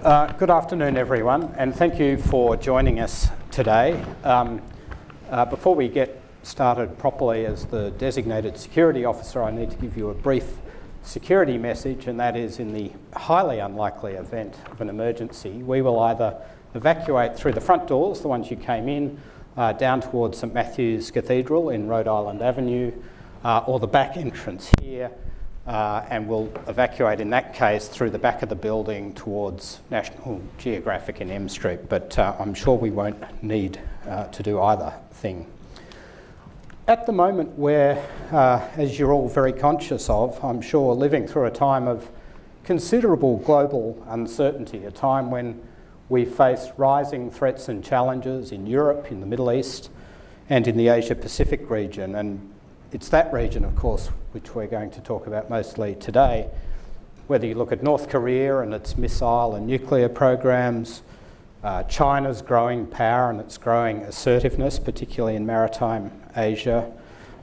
Good afternoon, everyone, and thank you for joining us today. Before we get started properly as the designated security officer, I need to give you a brief security message, and that is, in the highly unlikely event of an emergency, we will either evacuate through the front doors, the ones you came in, down towards St Matthew's Cathedral in Rhode Island Avenue, or the back entrance here, and we'll evacuate in that case through the back of the building towards National Geographic in M Street, but I'm sure we won't need to do either thing. At the moment we're, as you're all very conscious of, I'm sure, living through a time of considerable global uncertainty, a time when we face rising threats and challenges in Europe, in the Middle East, and in the Asia-Pacific region. And it's that region, of course, which we're going to talk about mostly today. Whether you look at North Korea and its missile and nuclear programs, China's growing power and its growing assertiveness, particularly in maritime Asia,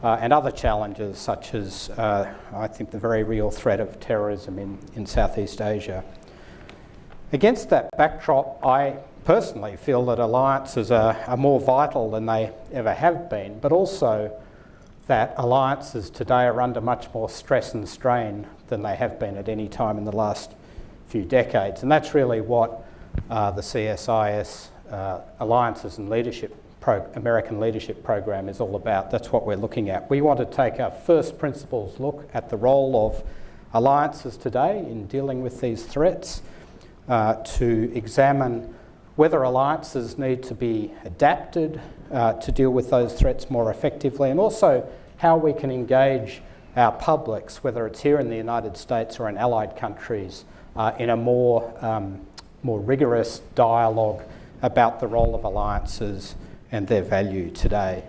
and other challenges such as, I think, the very real threat of terrorism in Southeast Asia. Against that backdrop, I personally feel that alliances are more vital than they ever have been, but also that alliances today are under much more stress and strain than they have been at any time in the last few decades. And that's really what the CSIS Alliances and Leadership American Leadership Program is all about. That's what we're looking at. We want to take a first principles look at the role of alliances today in dealing with these threats, to examine whether alliances need to be adapted to deal with those threats more effectively, and also how we can engage our publics, whether it's here in the United States or in allied countries, in a more rigorous dialogue about the role of alliances and their value today.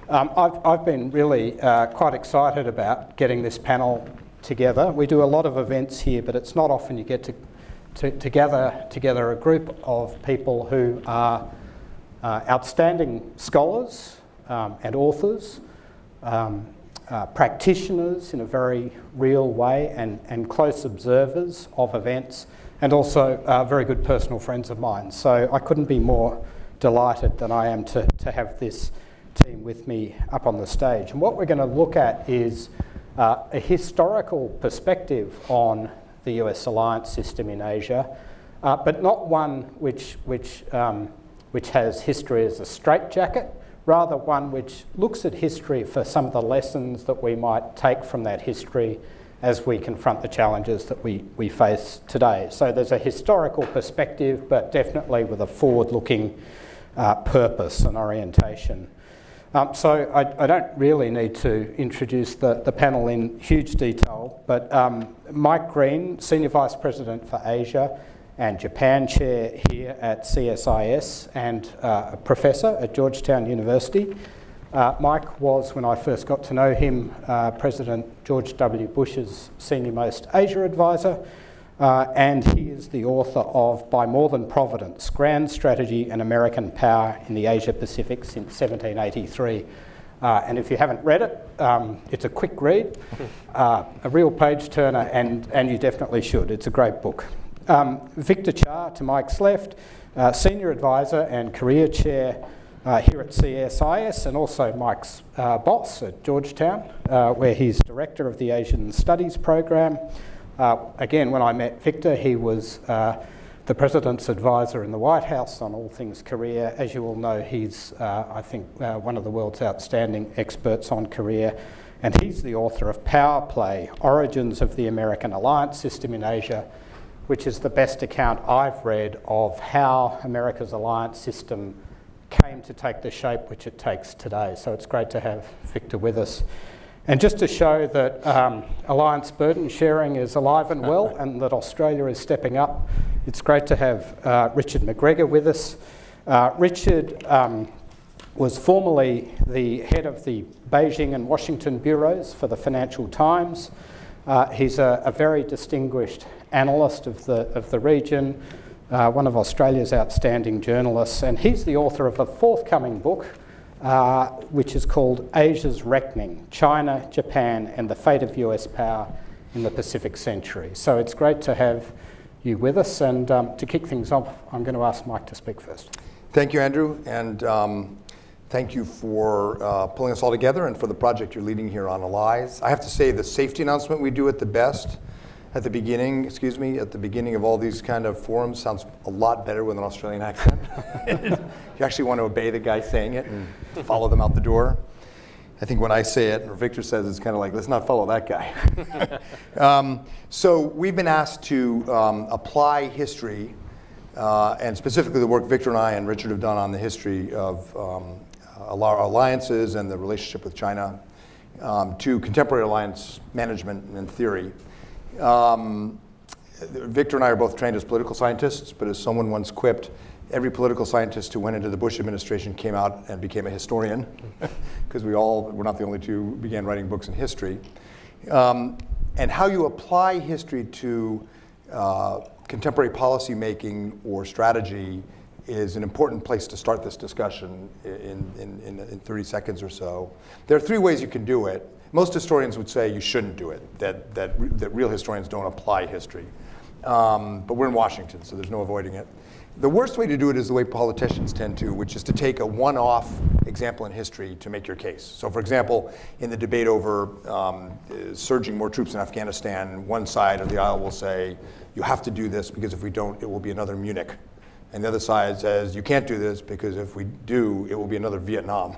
I've been really quite excited about getting this panel together. We do a lot of events here, but it's not often you get to gather together a group of people who are outstanding scholars and authors, practitioners in a very real way, and close observers of events, and also very good personal friends of mine. So I couldn't be more delighted than I am to have this team with me up on the stage. And what we're going to look at is a historical perspective on the US alliance system in Asia, but not one which has history as a straitjacket, rather one which looks at history for some of the lessons that we might take from that history as we confront the challenges that we face today. So there's a historical perspective, but definitely with a forward-looking purpose and orientation. So I don't really need to introduce the panel in huge detail, but Mike Green, Senior Vice President for Asia and Japan Chair here at CSIS and a Professor at Georgetown University. Mike was, when I first got to know him, President George W. Bush's senior-most Asia advisor, and he is the author of By More Than Providence, Grand Strategy and American Power in the Asia-Pacific since 1783. And if you haven't read it, it's a quick read, a real page-turner, and you definitely should. It's a great book. Victor Cha, to Mike's left, Senior Advisor and Career Chair here at CSIS, and also Mike's boss at Georgetown, where he's Director of the Asian Studies Program. Again, when I met Victor, he was the President's advisor in the White House on all things Korea. As you all know, he's, I think, one of the world's outstanding experts on Korea, and he's the author of Power Play, Origins of the American Alliance System in Asia, which is the best account I've read of how America's alliance system came to take the shape which it takes today. So it's great to have Victor with us. And just to show that alliance burden sharing is alive and well, and that Australia is stepping up, it's great to have Richard McGregor with us. Richard was formerly the head of the Beijing and Washington bureaus for the Financial Times. He's a very distinguished analyst of the region, one of Australia's outstanding journalists, and he's the author of a forthcoming book which is called Asia's Reckoning, China, Japan and the Fate of US Power in the Pacific Century. So it's great to have you with us. And to kick things off, I'm going to ask Mike to speak first. Thank you, Andrew, and thank you for pulling us all together and for the project you're leading here on Allies. I have to say the safety announcement we do at the beginning of all these kind of forums sounds a lot better with an Australian accent. You actually want to obey the guy saying it and follow them out the door. I think when I say it, or Victor says, it's kind of like, let's not follow that guy. So we've been asked to apply history, and specifically the work Victor and I and Richard have done on the history of alliances and the relationship with China, to contemporary alliance management and theory. Victor and I are both trained as political scientists, but as someone once quipped, every political scientist who went into the Bush administration came out and became a historian, because we're not the only two who began writing books in history. And how you apply history to contemporary policy making or strategy is an important place to start this discussion in 30 seconds or so. There are three ways you can do it. Most historians would say you shouldn't do it, that real historians don't apply history. But we're in Washington, so there's no avoiding it. The worst way to do it is the way politicians tend to, which is to take a one-off example in history to make your case. So for example, in the debate over surging more troops in Afghanistan, one side of the aisle will say, you have to do this because if we don't, it will be another Munich. And the other side says, you can't do this because if we do, it will be another Vietnam.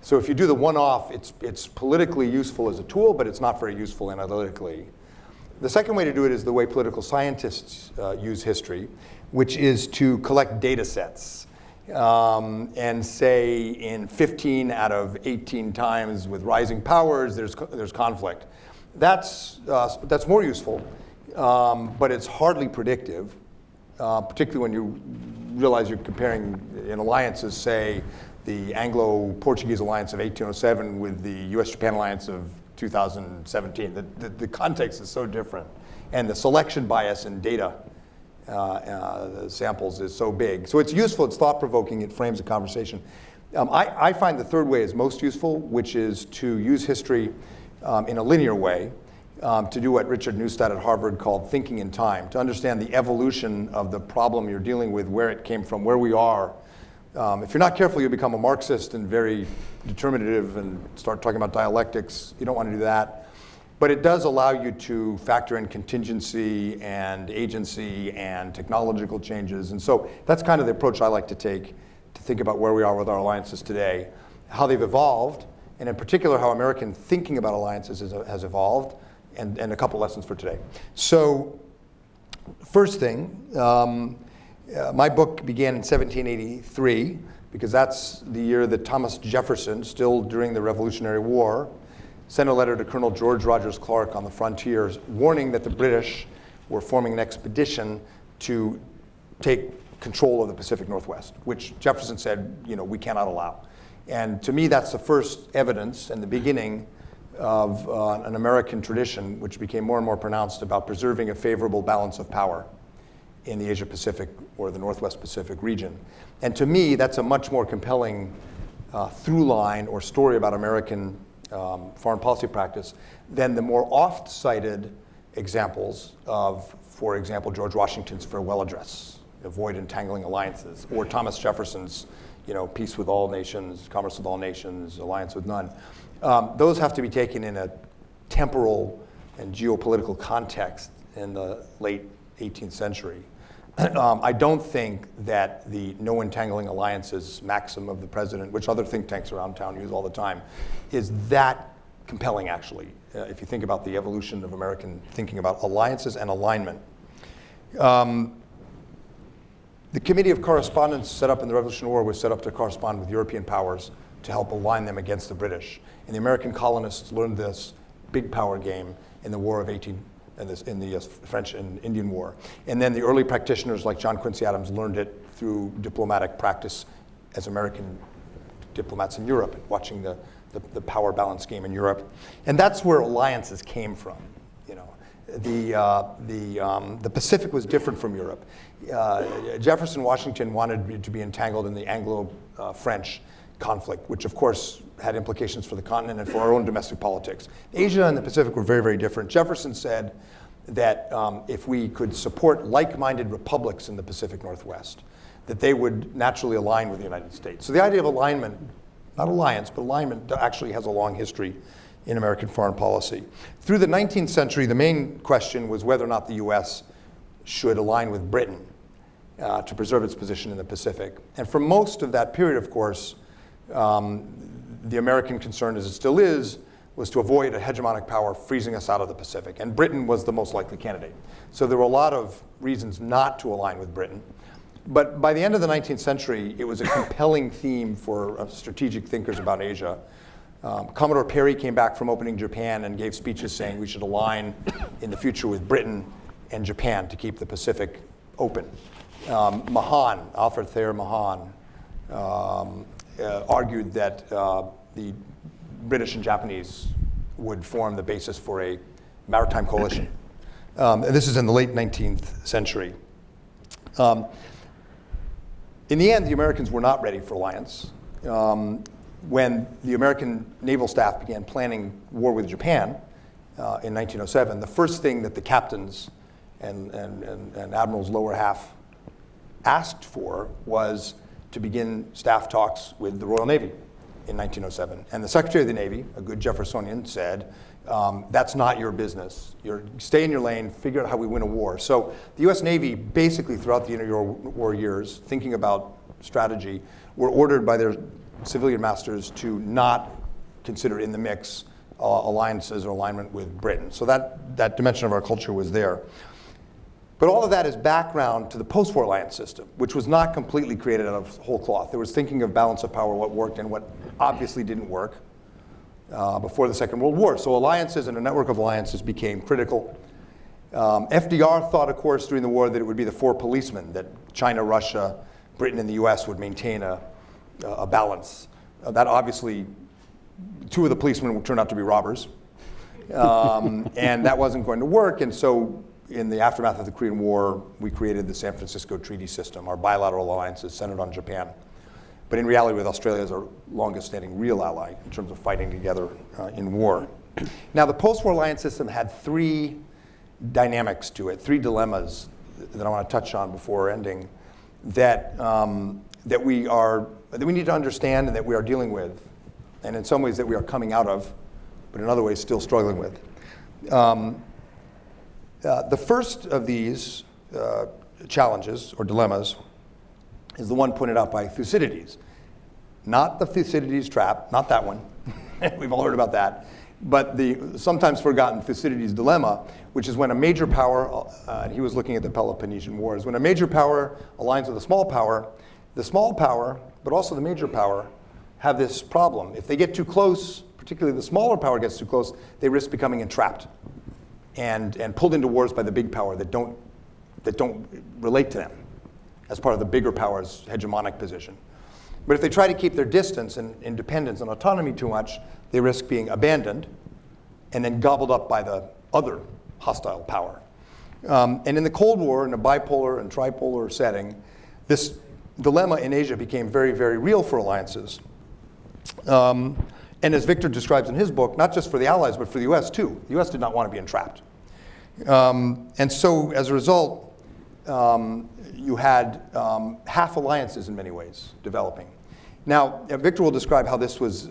So if you do the one-off, it's politically useful as a tool, but it's not very useful analytically. The second way to do it is the way political scientists use history, which is to collect data sets and say in 15 out of 18 times with rising powers, there's conflict. That's more useful, but it's hardly predictive, particularly when you realize you're comparing in alliances, say, the Anglo-Portuguese alliance of 1807 with the US-Japan alliance of 2017. The context is so different. And the selection bias in data samples is so big. So it's useful, it's thought-provoking, it frames a conversation. I find the third way is most useful, which is to use history in a linear way, to do what Richard Neustadt at Harvard called thinking in time, to understand the evolution of the problem you're dealing with, where it came from, where we are. If you're not careful, you'll become a Marxist and very determinative and start talking about dialectics. You don't want to do that. But it does allow you to factor in contingency and agency and technological changes. And so that's kind of the approach I like to take to think about where we are with our alliances today, how they've evolved, and in particular how American thinking about alliances has evolved, and a couple lessons for today. So first thing, my book began in 1783 because that's the year that Thomas Jefferson, still during the Revolutionary War, sent a letter to Colonel George Rogers Clark on the frontiers warning that the British were forming an expedition to take control of the Pacific Northwest, which Jefferson said, we cannot allow. And to me, that's the first evidence and the beginning of an American tradition, which became more and more pronounced about preserving a favorable balance of power in the Asia-Pacific or the Northwest Pacific region. And to me, that's a much more compelling through line or story about American foreign policy practice than the more oft-cited examples of, for example, George Washington's farewell address, avoid entangling alliances, or Thomas Jefferson's, peace with all nations, commerce with all nations, alliance with none. Those have to be taken in a temporal and geopolitical context in the late 18th century. I don't think that the no entangling alliances maxim of the president, which other think tanks around town use all the time, is that compelling, actually, if you think about the evolution of American thinking about alliances and alignment. The Committee of Correspondence set up in the Revolutionary War was set up to correspond with European powers to help align them against the British. And the American colonists learned this big power game in the War of in the French and Indian War. And then the early practitioners like John Quincy Adams learned it through diplomatic practice as American diplomats in Europe, watching the power balance game in Europe. And that's where alliances came from. The Pacific was different from Europe. Jefferson Washington wanted to be entangled in the Anglo-French conflict, which of course had implications for the continent and for our own domestic politics. Asia and the Pacific were very, very different. Jefferson said, that if we could support like-minded republics in the Pacific Northwest, that they would naturally align with the United States. So the idea of alignment, not alliance, but alignment actually has a long history in American foreign policy. Through the 19th century, the main question was whether or not the US should align with Britain to preserve its position in the Pacific. And for most of that period, of course, the American concern, as it still is, was to avoid a hegemonic power freezing us out of the Pacific. And Britain was the most likely candidate. So there were a lot of reasons not to align with Britain. But by the end of the 19th century, it was a compelling theme for strategic thinkers about Asia. Commodore Perry came back from opening Japan and gave speeches saying we should align in the future with Britain and Japan to keep the Pacific open. Mahan, Alfred Thayer Mahan, argued that the British and Japanese would form the basis for a maritime coalition. This is in the late 19th century. In the end, the Americans were not ready for alliance. When the American naval staff began planning war with Japan in 1907, the first thing that the captains and admirals' lower half asked for was to begin staff talks with the Royal Navy in 1907. And the Secretary of the Navy, a good Jeffersonian, said, that's not your business. Stay in your lane, figure out how we win a war. So the US Navy, basically throughout the interwar years, thinking about strategy, were ordered by their civilian masters to not consider in the mix alliances or alignment with Britain. So that dimension of our culture was there. But all of that is background to the post-war alliance system, which was not completely created out of whole cloth. There was thinking of balance of power, what worked and what obviously didn't work before the Second World War. So alliances and a network of alliances became critical. FDR thought, of course, during the war that it would be the four policemen, that China, Russia, Britain, and the US would maintain a balance. That obviously, two of the policemen turned out to be robbers. And that wasn't going to work. And so in the aftermath of the Korean War, we created the San Francisco Treaty System, our bilateral alliances centered on Japan. But in reality, with Australia as our longest standing real ally in terms of fighting together in war. Now, the post-war alliance system had three dynamics to it, three dilemmas that I want to touch on before ending, that we need to understand and that we are dealing with, and in some ways that we are coming out of, but in other ways still struggling with. The first of these challenges or dilemmas is the one pointed out by Thucydides. Not the Thucydides trap, not that one. We've all heard about that. But the sometimes forgotten Thucydides dilemma, which is when a major power, he was looking at the Peloponnesian Wars, when a major power aligns with a small power, the small power, but also the major power, have this problem. If they get too close, particularly the smaller power gets too close, they risk becoming entrapped and pulled into wars by the big power that don't relate to them as part of the bigger power's hegemonic position. But if they try to keep their distance and independence and autonomy too much, they risk being abandoned and then gobbled up by the other hostile power. And in the Cold War, in a bipolar and tripolar setting, this dilemma in Asia became very, very real for alliances. And as Victor describes in his book, not just for the Allies, but for the US too. The US did not want to be entrapped. And so as a result, you had half alliances in many ways developing. Now, Victor will describe how this was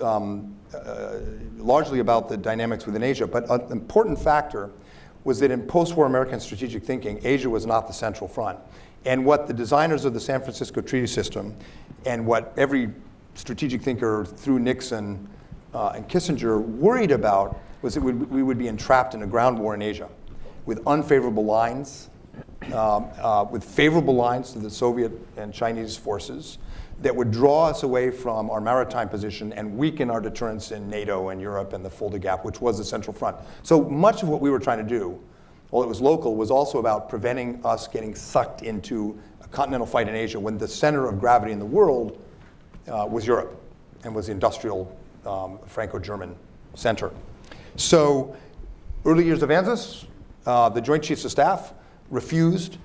largely about the dynamics within Asia, but an important factor was that in post-war American strategic thinking, Asia was not the central front. And what the designers of the San Francisco Treaty System and what every strategic thinker through Nixon and Kissinger worried about was that we would be entrapped in a ground war in Asia with unfavorable lines, with favorable lines to the Soviet and Chinese forces that would draw us away from our maritime position and weaken our deterrence in NATO and Europe and the Fulda Gap, which was the central front. So much of what we were trying to do, while it was local, was also about preventing us getting sucked into a continental fight in Asia when the center of gravity in the world was Europe and was the industrial Franco-German center. So early years of ANZUS, the Joint Chiefs of Staff refused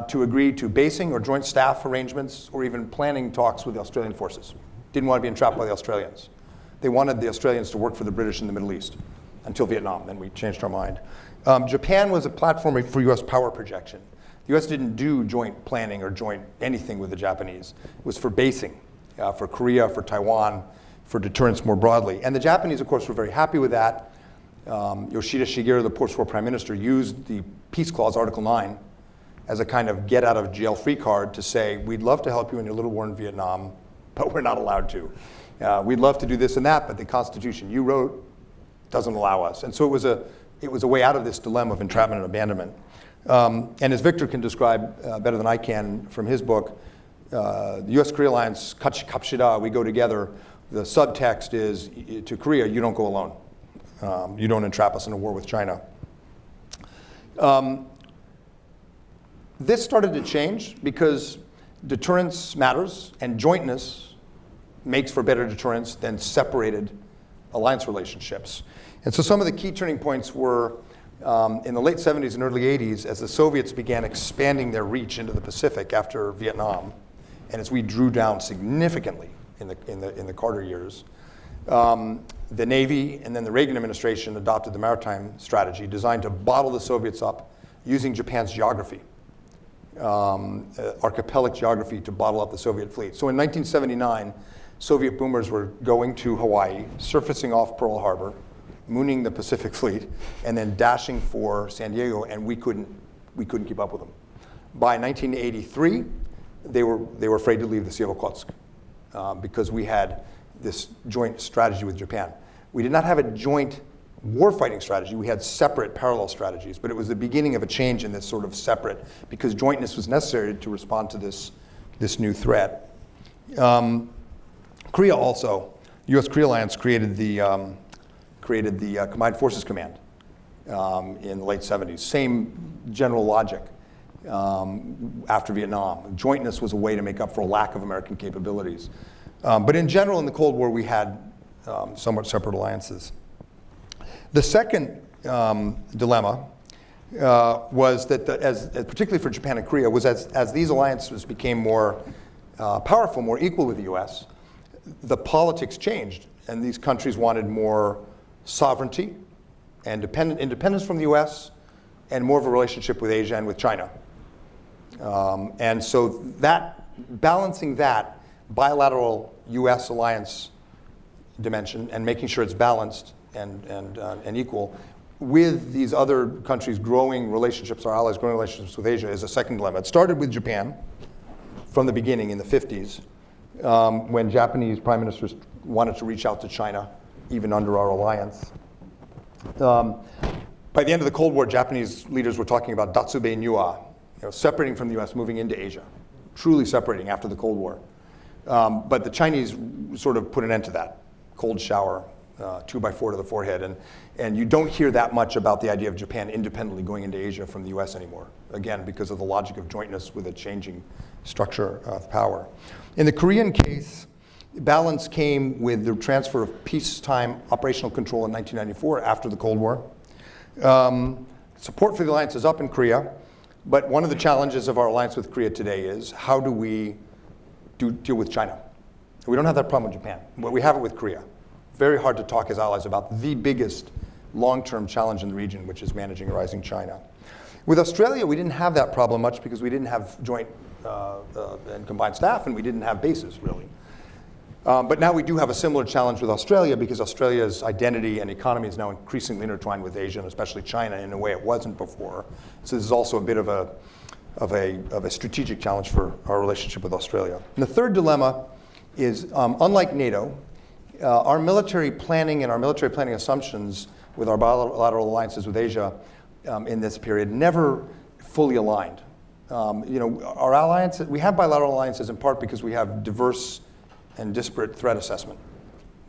to agree to basing or joint staff arrangements or even planning talks with the Australian forces. Didn't want to be entrapped by the Australians. They wanted the Australians to work for the British in the Middle East until Vietnam, then we changed our mind. Japan was a platform for US power projection. The US didn't do joint planning or joint anything with the Japanese. It was for basing, for Korea, for Taiwan, for deterrence more broadly. And the Japanese, of course, were very happy with that. Yoshida Shigeru, the post-war prime minister, used the Peace Clause, Article 9, as a kind of get-out-of-jail-free card to say, we'd love to help you in your little war in Vietnam, but we're not allowed to. We'd love to do this and that, but the Constitution you wrote doesn't allow us. And so it was a way out of this dilemma of entrapment and abandonment. And as Victor can describe better than I can from his book, the US-Korea alliance, Kachi Kapshida, we go together. The subtext is, to Korea, you don't go alone. You don't entrap us in a war with China. This started to change because deterrence matters, and jointness makes for better deterrence than separated alliance relationships. And so some of the key turning points were in the late 70s and early 80s, as the Soviets began expanding their reach into the Pacific after Vietnam, and as we drew down significantly in the Carter years, the Navy and then the Reagan administration adopted the maritime strategy designed to bottle the Soviets up using Japan's geography, archipelagic geography, to bottle up the Soviet fleet. So in 1979, Soviet boomers were going to Hawaii, surfacing off Pearl Harbor, mooning the Pacific Fleet, and then dashing for San Diego, and we couldn't keep up with them. By 1983, they were afraid to leave the Sea of Okhotsk because we had this joint strategy with Japan. We did not have a joint warfighting strategy. We had separate parallel strategies, but it was the beginning of a change in this sort of separate, because jointness was necessary to respond to this new threat. Korea also, US-Korea alliance created the Combined Forces Command in the late 70s. Same general logic after Vietnam. Jointness was a way to make up for a lack of American capabilities. But in general, in the Cold War, we had somewhat separate alliances. The second dilemma was that, particularly for Japan and Korea, was as these alliances became more powerful, more equal with the US, the politics changed, and these countries wanted more sovereignty and independence from the US, and more of a relationship with Asia and with China. And so balancing that bilateral US alliance dimension and making sure it's balanced and equal with these other countries' growing relationships, our allies' growing relationships with Asia, is a second dilemma. It started with Japan from the beginning in the 50s, when Japanese prime ministers wanted to reach out to China, even under our alliance. By the end of the Cold War, Japanese leaders were talking about Datsube Nyua, separating from the US, moving into Asia, truly separating after the Cold War. But the Chinese sort of put an end to that. Cold shower, 2x4 to the forehead. And you don't hear that much about the idea of Japan independently going into Asia from the US anymore. Again, because of the logic of jointness with a changing structure of power. In the Korean case, balance came with the transfer of peacetime operational control in 1994 after the Cold War. Support for the alliance is up in Korea, but one of the challenges of our alliance with Korea today is how do we deal with China? We don't have that problem with Japan, but we have it with Korea. Very hard to talk as allies about the biggest long-term challenge in the region, which is managing a rising China. With Australia, we didn't have that problem much because we didn't have joint and combined staff, and we didn't have bases, really. But now we do have a similar challenge with Australia because Australia's identity and economy is now increasingly intertwined with Asia, and especially China, in a way it wasn't before. So this is also a bit of a strategic challenge for our relationship with Australia. And the third dilemma is, unlike NATO, our military planning and our military planning assumptions with our bilateral alliances with Asia in this period never fully aligned. Our alliances, we have bilateral alliances in part because we have diverse and disparate threat assessment.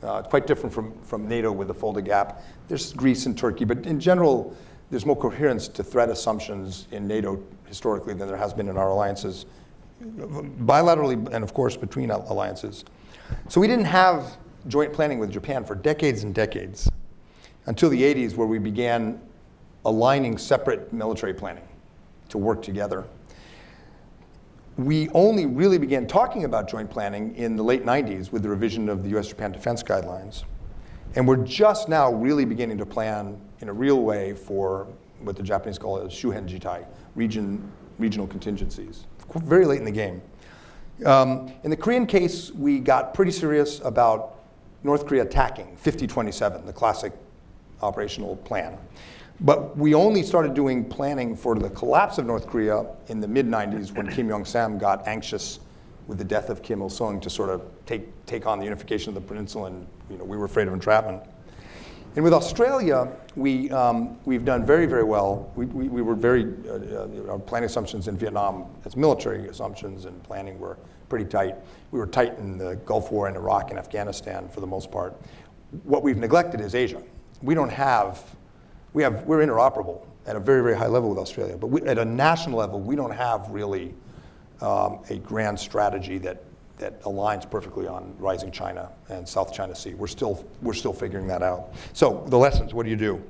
It's quite different from NATO with the folded gap. There's Greece and Turkey, but in general, there's more coherence to threat assumptions in NATO historically than there has been in our alliances, bilaterally and of course between alliances. So we didn't have joint planning with Japan for decades and decades, until the 80s, where we began aligning separate military planning to work together. We only really began talking about joint planning in the late 90s with the revision of the US-Japan Defense Guidelines. And we're just now really beginning to plan in a real way for what the Japanese call as shuhenjitai, regional contingencies, very late in the game. In the Korean case, we got pretty serious about North Korea attacking 5027, the classic operational plan. But we only started doing planning for the collapse of North Korea in the mid-90s when Kim Jong-sam got anxious with the death of Kim Il-sung to sort of take on the unification of the peninsula, and we were afraid of entrapment. And with Australia, we've done very, very well. We were very, our planning assumptions in Vietnam as military assumptions and planning were pretty tight. We were tight in the Gulf War and Iraq and Afghanistan for the most part. What we've neglected is Asia. We're interoperable at a very, very high level with Australia, but at a national level, we don't have really a grand strategy that aligns perfectly on rising China and South China Sea. We're still figuring that out. So the lessons, what do you do?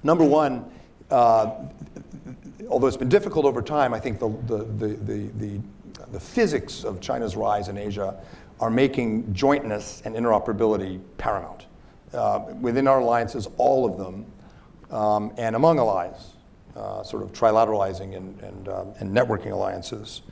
Number one, although it's been difficult over time, I think the physics of China's rise in Asia are making jointness and interoperability paramount. Within our alliances, all of them, and among allies, sort of trilateralizing and networking alliances.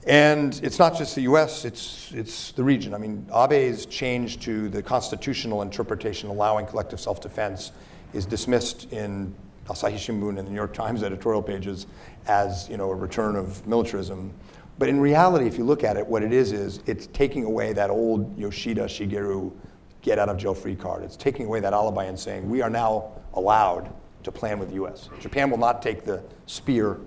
And it's not just the US, it's the region. I mean, Abe's change to the constitutional interpretation allowing collective self-defense is dismissed in Asahi Shimbun and the New York Times editorial pages as a return of militarism. But in reality, if you look at it, what it is it's taking away that old Yoshida Shigeru get out of jail free card. It's taking away that alibi and saying we are now allowed to plan with the US. Japan will not take the spear.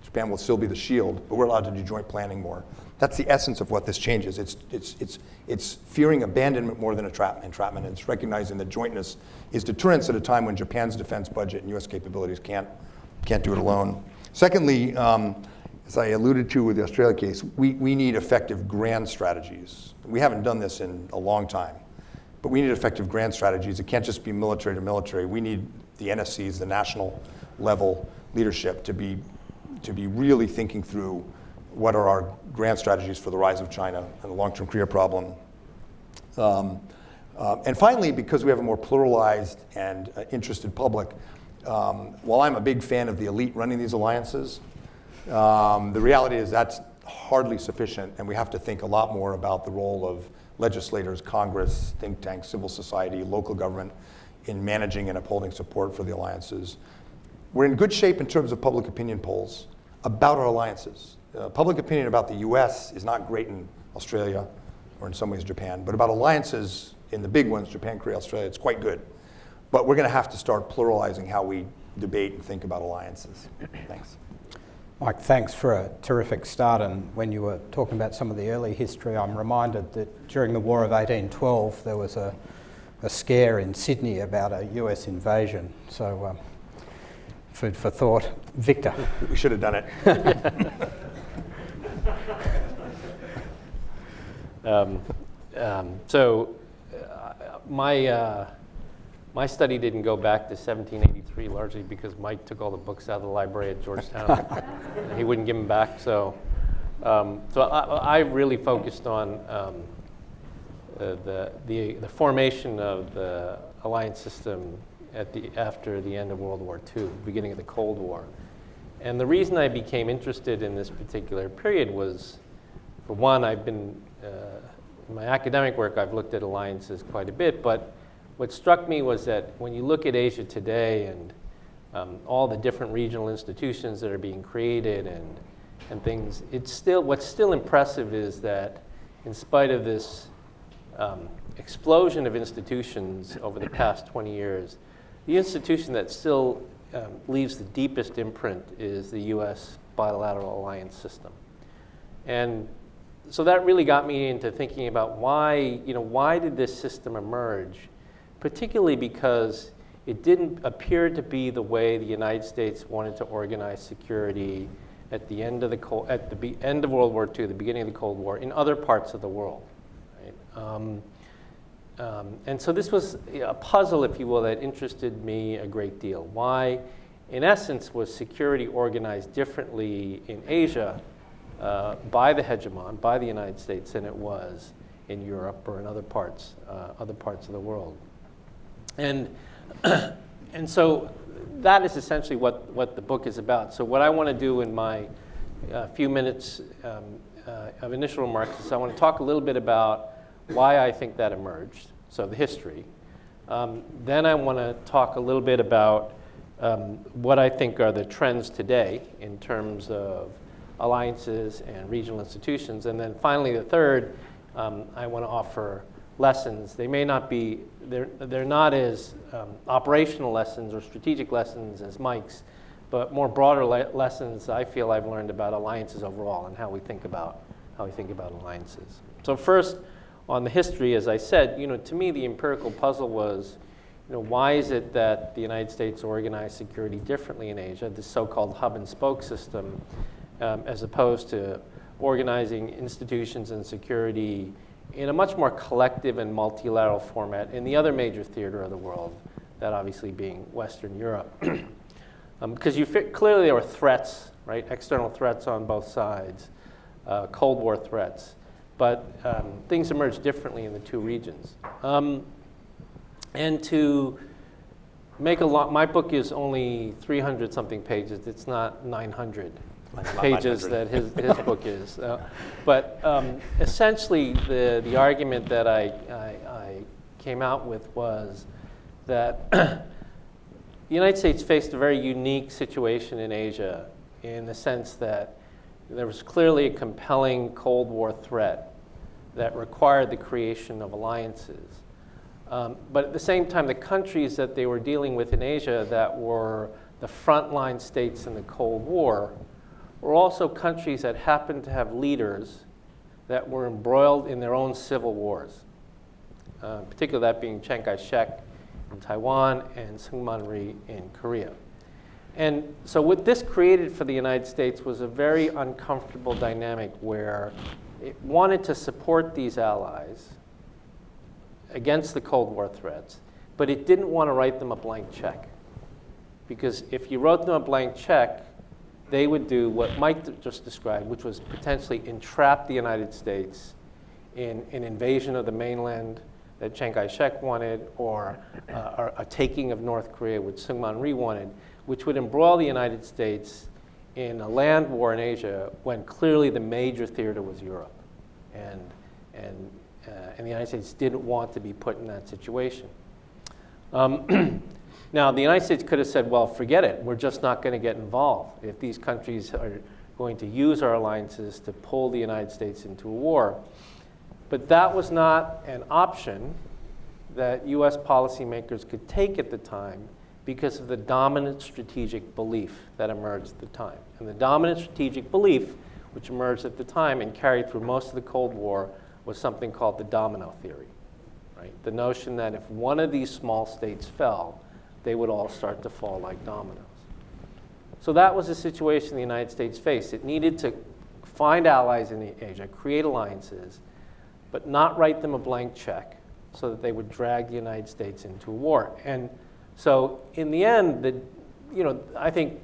Japan will still be the shield, but we're allowed to do joint planning more. That's the essence of what this changes. It's fearing abandonment more than entrapment. It's recognizing that jointness is deterrence at a time when Japan's defense budget and US capabilities can't do it alone. Secondly, as I alluded to with the Australia case, we need effective grand strategies. We haven't done this in a long time, but we need effective grand strategies. It can't just be military to military. We need the NSCs, the national level leadership, to be really thinking through what are our grand strategies for the rise of China and the long-term Korea problem. And finally, because we have a more pluralized and interested public, while I'm a big fan of the elite running these alliances, the reality is that's hardly sufficient, and we have to think a lot more about the role of legislators, Congress, think tanks, civil society, local government in managing and upholding support for the alliances. We're in good shape in terms of public opinion polls about our alliances. Public opinion about the US is not great in Australia, or in some ways Japan, but about alliances in the big ones, Japan, Korea, Australia, it's quite good. But we're going to have to start pluralizing how we debate and think about alliances. Thanks. Mike, thanks for a terrific start. And when you were talking about some of the early history, I'm reminded that during the War of 1812, there was a scare in Sydney about a US invasion. So food for thought. Victor. We should have done it. My study didn't go back to 1783 largely because Mike took all the books out of the library at Georgetown. And he wouldn't give them back. So I really focused on the formation of the alliance system after the end of World War II, beginning of the Cold War. And the reason I became interested in this particular period was, for one, I've been, in my academic work, I've looked at alliances quite a bit, but what struck me was that when you look at Asia today and all the different regional institutions that are being created and things, what's still impressive is that in spite of this explosion of institutions over the past 20 years, the institution that still leaves the deepest imprint is the US bilateral alliance system. And so that really got me into thinking about why did this system emerge, particularly because it didn't appear to be the way the United States wanted to organize security at the end of end of World War II, the beginning of the Cold War, in other parts of the world. Right? And so this was a puzzle, if you will, that interested me a great deal. Why, in essence, was security organized differently in Asia by the hegemon, by the United States, than it was in Europe or in other parts of the world? And And so that is essentially what the book is about. So what I want to do in my few minutes of initial remarks is I want to talk a little bit about why I think that emerged, so the history. Then I want to talk a little bit about what I think are the trends today in terms of alliances and regional institutions. And then finally, the third, I want to offer lessons. They may not be, they're not as operational lessons or strategic lessons as Mike's, but more broader lessons I feel I've learned about alliances overall and how we think about alliances. So first, on the history, as I said, to me the empirical puzzle was, why is it that the United States organized security differently in Asia, this so-called hub and spoke system, as opposed to organizing institutions and security in a much more collective and multilateral format in the other major theater of the world, that obviously being Western Europe. Because clearly there were threats, right? External threats on both sides, Cold War threats. But things emerged differently in the two regions. And to make my book is only 300-something pages. It's not 900 pages that his book is. But essentially, the argument that I came out with was that the United States faced a very unique situation in Asia in the sense that there was clearly a compelling Cold War threat that required the creation of alliances. But at the same time, the countries that they were dealing with in Asia that were the frontline states in the Cold War were also countries that happened to have leaders that were embroiled in their own civil wars, particularly that being Chiang Kai-shek in Taiwan and Syngman Rhee in Korea. And so what this created for the United States was a very uncomfortable dynamic where it wanted to support these allies against the Cold War threats, but it didn't want to write them a blank check. Because if you wrote them a blank check, they would do what Mike just described, which was potentially entrap the United States in an invasion of the mainland that Chiang Kai-shek wanted, or a taking of North Korea, which Syngman Rhee wanted, which would embroil the United States in a land war in Asia when clearly the major theater was Europe. And the United States didn't want to be put in that situation. Now, the United States could have said, well, forget it. We're just not going to get involved if these countries are going to use our alliances to pull the United States into a war. But that was not an option that US policymakers could take at the time because of the dominant strategic belief that emerged at the time. And the dominant strategic belief, which emerged at the time and carried through most of the Cold War, was something called the domino theory, right? The notion that if one of these small states fell, they would all start to fall like dominoes. So that was the situation the United States faced. It needed to find allies in Asia, create alliances, but not write them a blank check so that they would drag the United States into a war. And so in the end, I think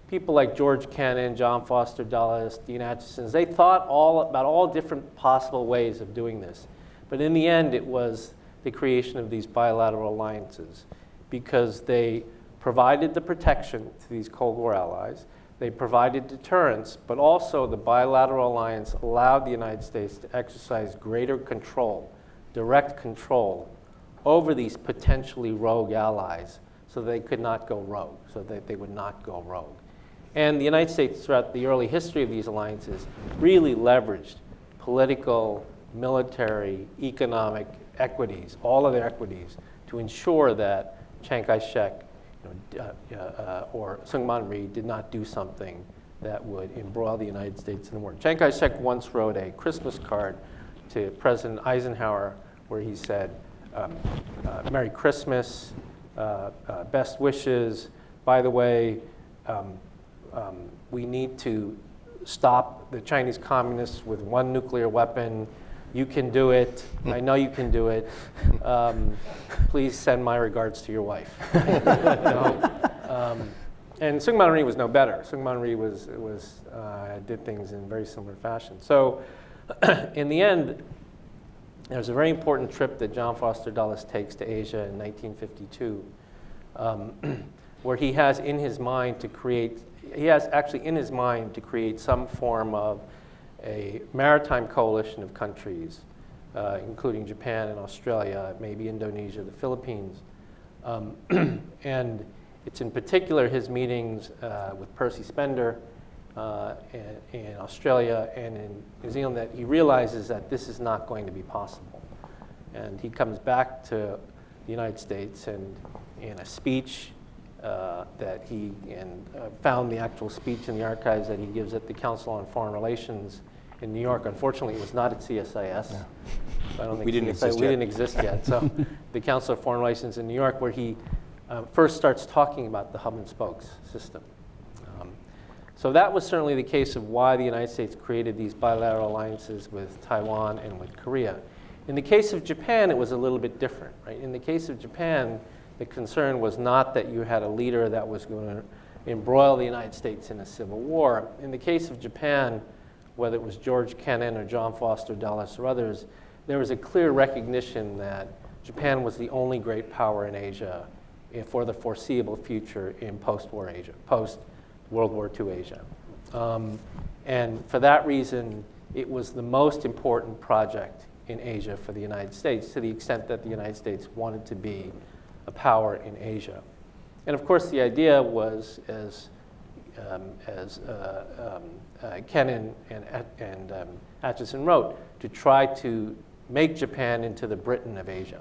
people like George Kennan, John Foster Dulles, Dean Acheson, they thought about all different possible ways of doing this. But in the end, it was the creation of these bilateral alliances because they provided the protection to these Cold War allies, they provided deterrence, but also the bilateral alliance allowed the United States to exercise greater control, direct control, over these potentially rogue allies so they could not go rogue, so that they would not go rogue. And the United States, throughout the early history of these alliances, really leveraged political, military, economic equities, all of their equities, to ensure that Chiang Kai-shek or Syngman Rhee did not do something that would embroil the United States in the war. Chiang Kai-shek once wrote a Christmas card to President Eisenhower where he said, Merry Christmas, best wishes. By the way, we need to stop the Chinese communists with one nuclear weapon. You can do it. I know you can do it. Please send my regards to your wife. And Syngman Rhee was no better. Syngman Rhee did things in very similar fashion. So in the end, there's a very important trip that John Foster Dulles takes to Asia in 1952 where he has in his mind to create, he has actually in his mind to create some form of a maritime coalition of countries, including Japan and Australia, maybe Indonesia, the Philippines. And it's in particular his meetings with Percy Spender in Australia and in New Zealand that he realizes that this is not going to be possible. And he comes back to the United States, and in a speech that he found the actual speech in the archives that he gives at the Council on Foreign Relations in New York. Unfortunately, it was not at CSIS. Yeah. I don't think We didn't exist we yet. didn't exist yet. So the Council of Foreign Relations in New York, where he first starts talking about the hub and spokes system. So that was certainly the case of why the United States created these bilateral alliances with Taiwan and with Korea. In the case of Japan, it was a little bit different, right? In the case of Japan, the concern was not that you had a leader that was going to embroil the United States in a civil war. In the case of Japan, whether it was George Kennan or John Foster Dulles or others, there was a clear recognition that Japan was the only great power in Asia for the foreseeable future in post-war Asia, post-World War II Asia. And for that reason, it was the most important project in Asia for the United States, to the extent that the United States wanted to be a power in Asia. And of course, the idea was, as Kennan and Atchison wrote, to try to make Japan into the Britain of Asia.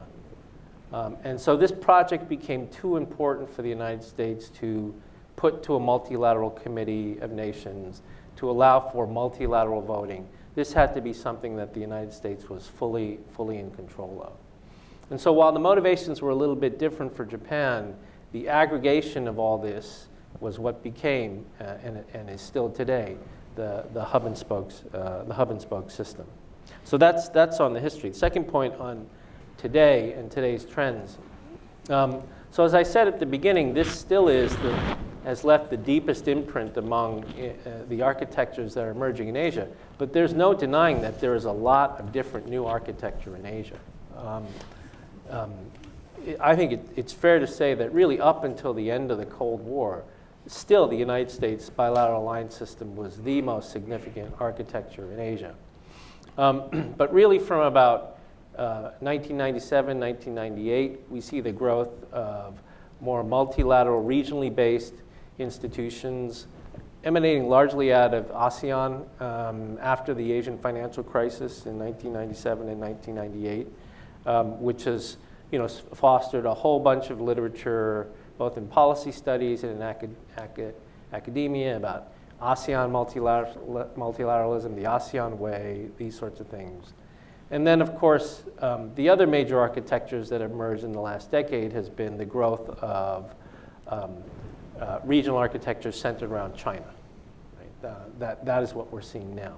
And so this project became too important for the United States to put to a multilateral committee of nations, to allow for multilateral voting. This had to be something that the United States was fully in control of. And so while the motivations were a little bit different for Japan, the aggregation of all this was what became, and is still today, the hub and spoke system. So that's on the history. The second point on today and today's trends. So as I said at the beginning, this still has left the deepest imprint among the architectures that are emerging in Asia. But there's no denying that there is a lot of different new architecture in Asia. I think it's fair to say that really up until the end of the Cold War, still the United States bilateral alliance system was the most significant architecture in Asia. But really from about 1997, 1998, we see the growth of more multilateral, regionally based institutions emanating largely out of ASEAN after the Asian financial crisis in 1997 and 1998, which has fostered a whole bunch of literature, both in policy studies and in academia, about ASEAN multilateralism, the ASEAN way, these sorts of things. And then, of course, the other major architectures that emerged in the last decade has been the growth of regional architecture centered around China. Right? That is what we're seeing now.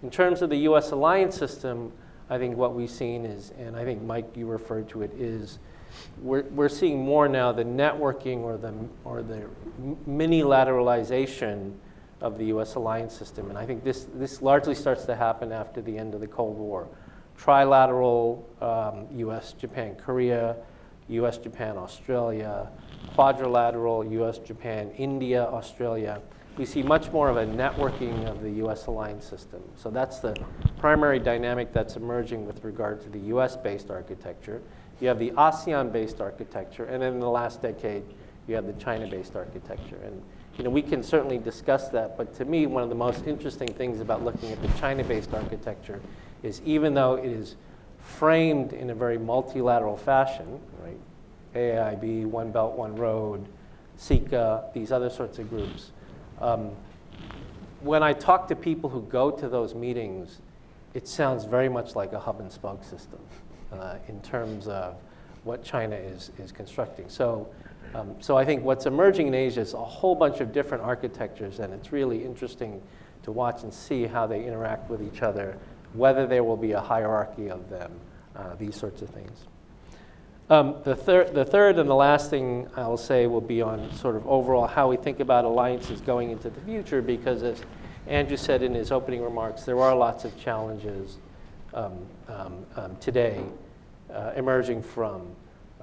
In terms of the U.S. alliance system, I think what we've seen is, and I think, Mike, you referred to it, is we're seeing more now the networking or the mini-lateralization of the U.S. alliance system. And I think this largely starts to happen after the end of the Cold War. Trilateral, U.S., Japan, Korea, U.S., Japan, Australia, quadrilateral, U.S., Japan, India, Australia. We see much more of a networking of the U.S. alliance system. So that's the primary dynamic that's emerging with regard to the U.S.-based architecture. You have the ASEAN-based architecture, and then in the last decade, you have the China-based architecture. And we can certainly discuss that, but to me, one of the most interesting things about looking at the China-based architecture is, even though it is framed in a very multilateral fashion, right? AIIB, One Belt, One Road, SICA, these other sorts of groups. When I talk to people who go to those meetings, it sounds very much like a hub and spoke system in terms of what China is constructing. So I think what's emerging in Asia is a whole bunch of different architectures, and it's really interesting to watch and see how they interact with each other, whether there will be a hierarchy of them, these sorts of things. The third and the last thing I will say will be on sort of overall how we think about alliances going into the future, because as Andrew said in his opening remarks, there are lots of challenges today emerging from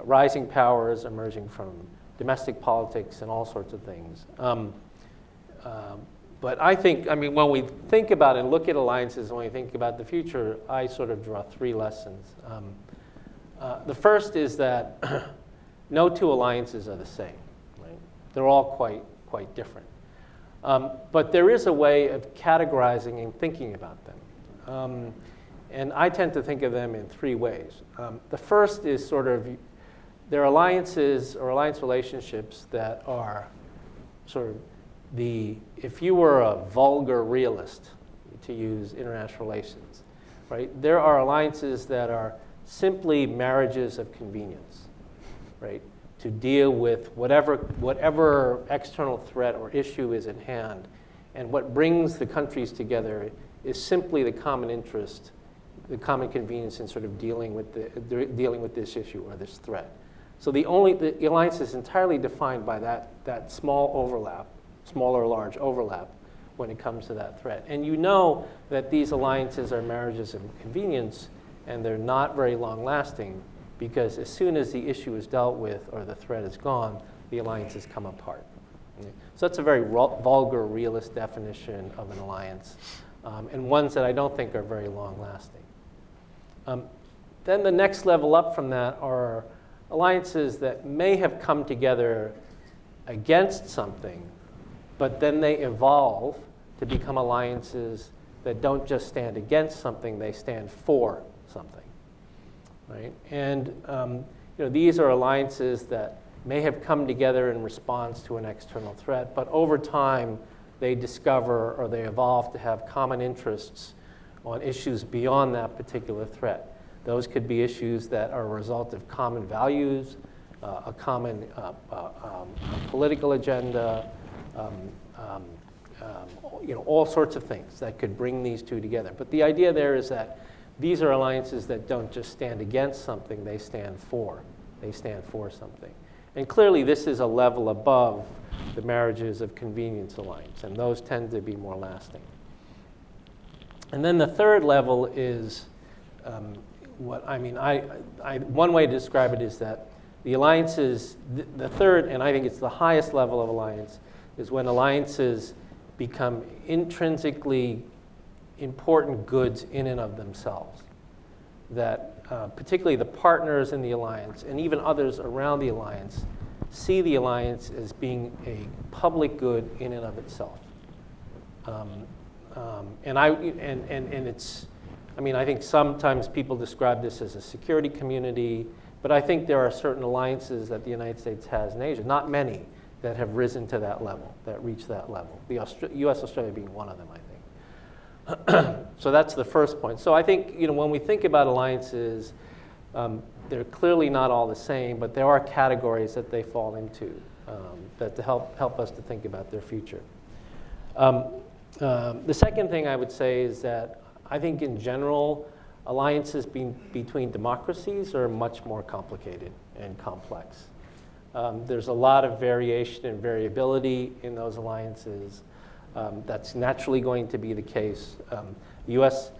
rising powers, emerging from domestic politics, and all sorts of things. But I think, when we think about and look at alliances, and when we think about the future, I sort of draw three lessons. The first is that no two alliances are the same. Right? They're all quite different. But there is a way of categorizing and thinking about them. And I tend to think of them in three ways. The first is sort of, there are alliances or alliance relationships that are sort of if you were a vulgar realist, to use international relations, right? There are alliances that are simply marriages of convenience, right? To deal with whatever external threat or issue is at hand. And what brings the countries together is simply the common interest, the common convenience in sort of dealing with this issue or this threat. So the alliance is entirely defined by that small or large overlap when it comes to that threat. And you know that these alliances are marriages of convenience, and they're not very long lasting, because as soon as the issue is dealt with or the threat is gone, the alliances come apart. So that's a very vulgar realist definition of an alliance, and ones that I don't think are very long lasting. Then the next level up from that are alliances that may have come together against something, but then they evolve to become alliances that don't just stand against something, they stand for something, right? And these are alliances that may have come together in response to an external threat, but over time they discover or they evolve to have common interests on issues beyond that particular threat. Those could be issues that are a result of common values, a common political agenda, all sorts of things that could bring these two together. But the idea there is that these are alliances that don't just stand against something, they stand for. They stand for something. And clearly this is a level above the marriages of convenience alliance, and those tend to be more lasting. And then the third level is one way to describe it is that the alliances, the third, and I think it's the highest level of alliance, is when alliances become intrinsically important goods in and of themselves. That particularly the partners in the alliance and even others around the alliance see the alliance as being a public good in and of itself. I think sometimes people describe this as a security community, but I think there are certain alliances that the United States has in Asia, not many, that have risen to that level, that reach that level. The US-Australia being one of them, I think. So that's the first point. So I think when we think about alliances, they're clearly not all the same, but there are categories that they fall into that to help us to think about their future. The second thing I would say is that I think in general, alliances between democracies are much more complicated and complex. There's a lot of variation and variability in those alliances. That's naturally going to be the case. U.S.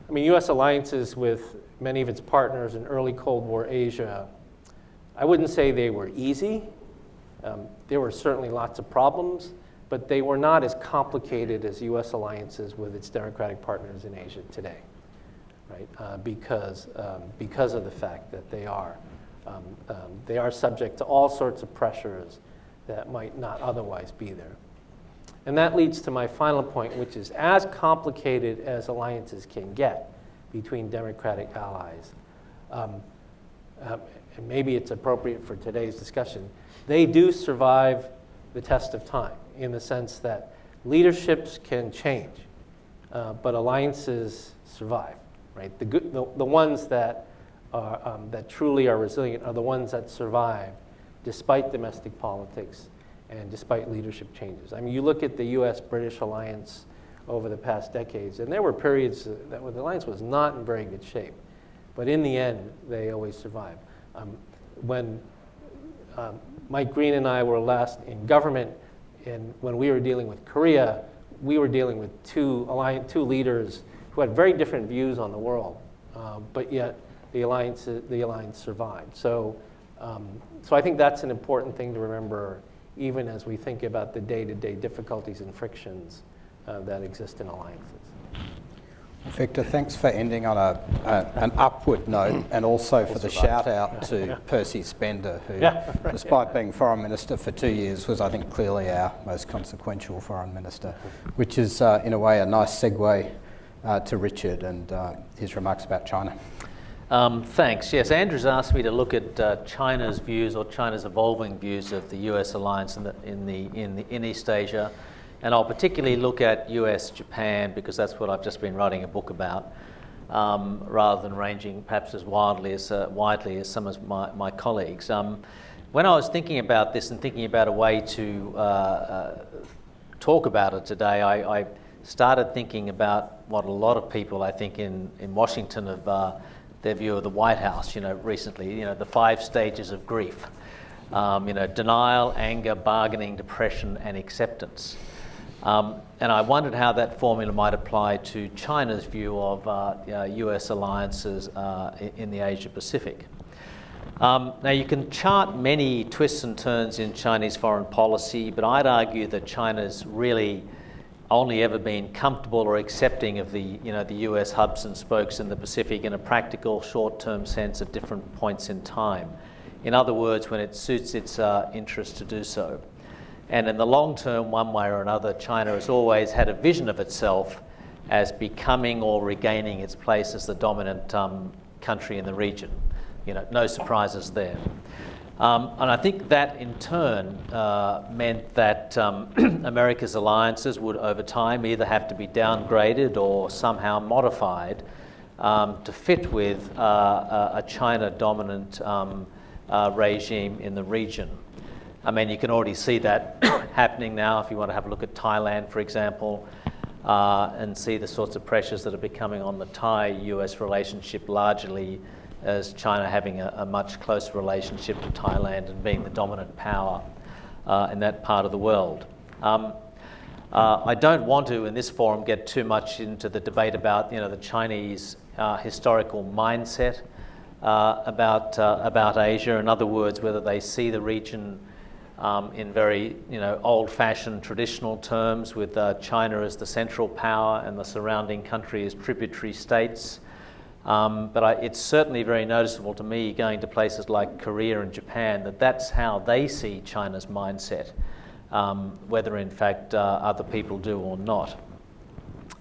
alliances with many of its partners in early Cold War Asia, I wouldn't say they were easy. There were certainly lots of problems, but they were not as complicated as U.S. alliances with its democratic partners in Asia today, right? Because of the fact that they are subject to all sorts of pressures that might not otherwise be there. And that leads to my final point, which is as complicated as alliances can get between democratic allies, and maybe it's appropriate for today's discussion, they do survive the test of time in the sense that leaderships can change, but alliances survive, right? The ones that truly are resilient are the ones that survive despite domestic politics and despite leadership changes. I mean, you look at the US-British alliance over the past decades, and there were periods that the alliance was not in very good shape. But in the end, they always survived. When Mike Green and I were last in government, and when we were dealing with Korea, we were dealing with two leaders who had very different views on the world, but yet the alliance survived. So So I think that's an important thing to remember, even as we think about the day-to-day difficulties and frictions that exist in alliances. Victor, thanks for ending on an upward note, and also for the shout out to Percy Spender, who, despite being Foreign Minister for 2 years, was, I think, clearly our most consequential Foreign Minister, which is, in a way, a nice segue to Richard and his remarks about China. Thanks. Yes, Andrew's asked me to look at China's views, or China's evolving views, of the US alliance in East Asia. And I'll particularly look at US-Japan, because that's what I've just been writing a book about, rather than ranging perhaps as widely as some of my colleagues. When I was thinking about this and thinking about a way to talk about it today, I started thinking about what a lot of people, I think, in Washington have their view of the White House, recently, the 5 stages of grief. Denial, anger, bargaining, depression, and acceptance. And I wondered how that formula might apply to China's view of US alliances in the Asia Pacific. Now, you can chart many twists and turns in Chinese foreign policy, but I'd argue that China's really only ever been comfortable or accepting of the US hubs and spokes in the Pacific in a practical, short-term sense at different points in time. In other words, when it suits its interest to do so. And in the long term, one way or another, China has always had a vision of itself as becoming or regaining its place as the dominant country in the region. No surprises there. And I think that in turn meant that America's alliances would over time either have to be downgraded or somehow modified to fit with a China-dominant regime in the region. I mean, you can already see that happening now if you want to have a look at Thailand, for example, and see the sorts of pressures that are becoming on the Thai-US relationship, largely as China having a much closer relationship to Thailand and being the dominant power in that part of the world. I don't want to, in this forum, get too much into the debate about the Chinese historical mindset about Asia. In other words, whether they see the region in very old-fashioned traditional terms, with China as the central power and the surrounding country as tributary states. But it's certainly very noticeable to me, going to places like Korea and Japan, that that's how they see China's mindset, whether in fact other people do or not.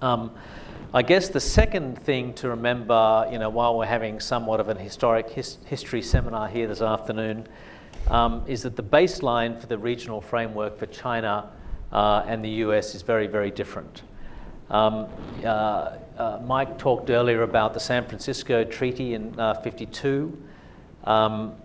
I guess the second thing to remember, while we're having somewhat of an historic history seminar here this afternoon, is that the baseline for the regional framework for China and the US is very, very different. Mike talked earlier about the San Francisco Treaty in '52. China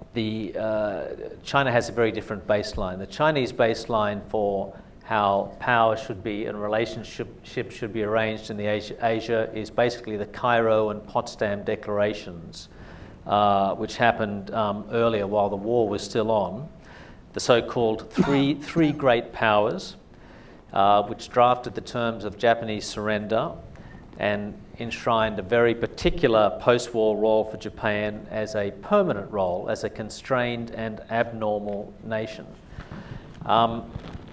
has a very different baseline. The Chinese baseline for how power should be and relationships should be arranged in the Asia is basically the Cairo and Potsdam declarations, which happened earlier while the war was still on. The so-called three great powers, which drafted the terms of Japanese surrender and enshrined a very particular post-war role for Japan as a permanent role, as a constrained and abnormal nation.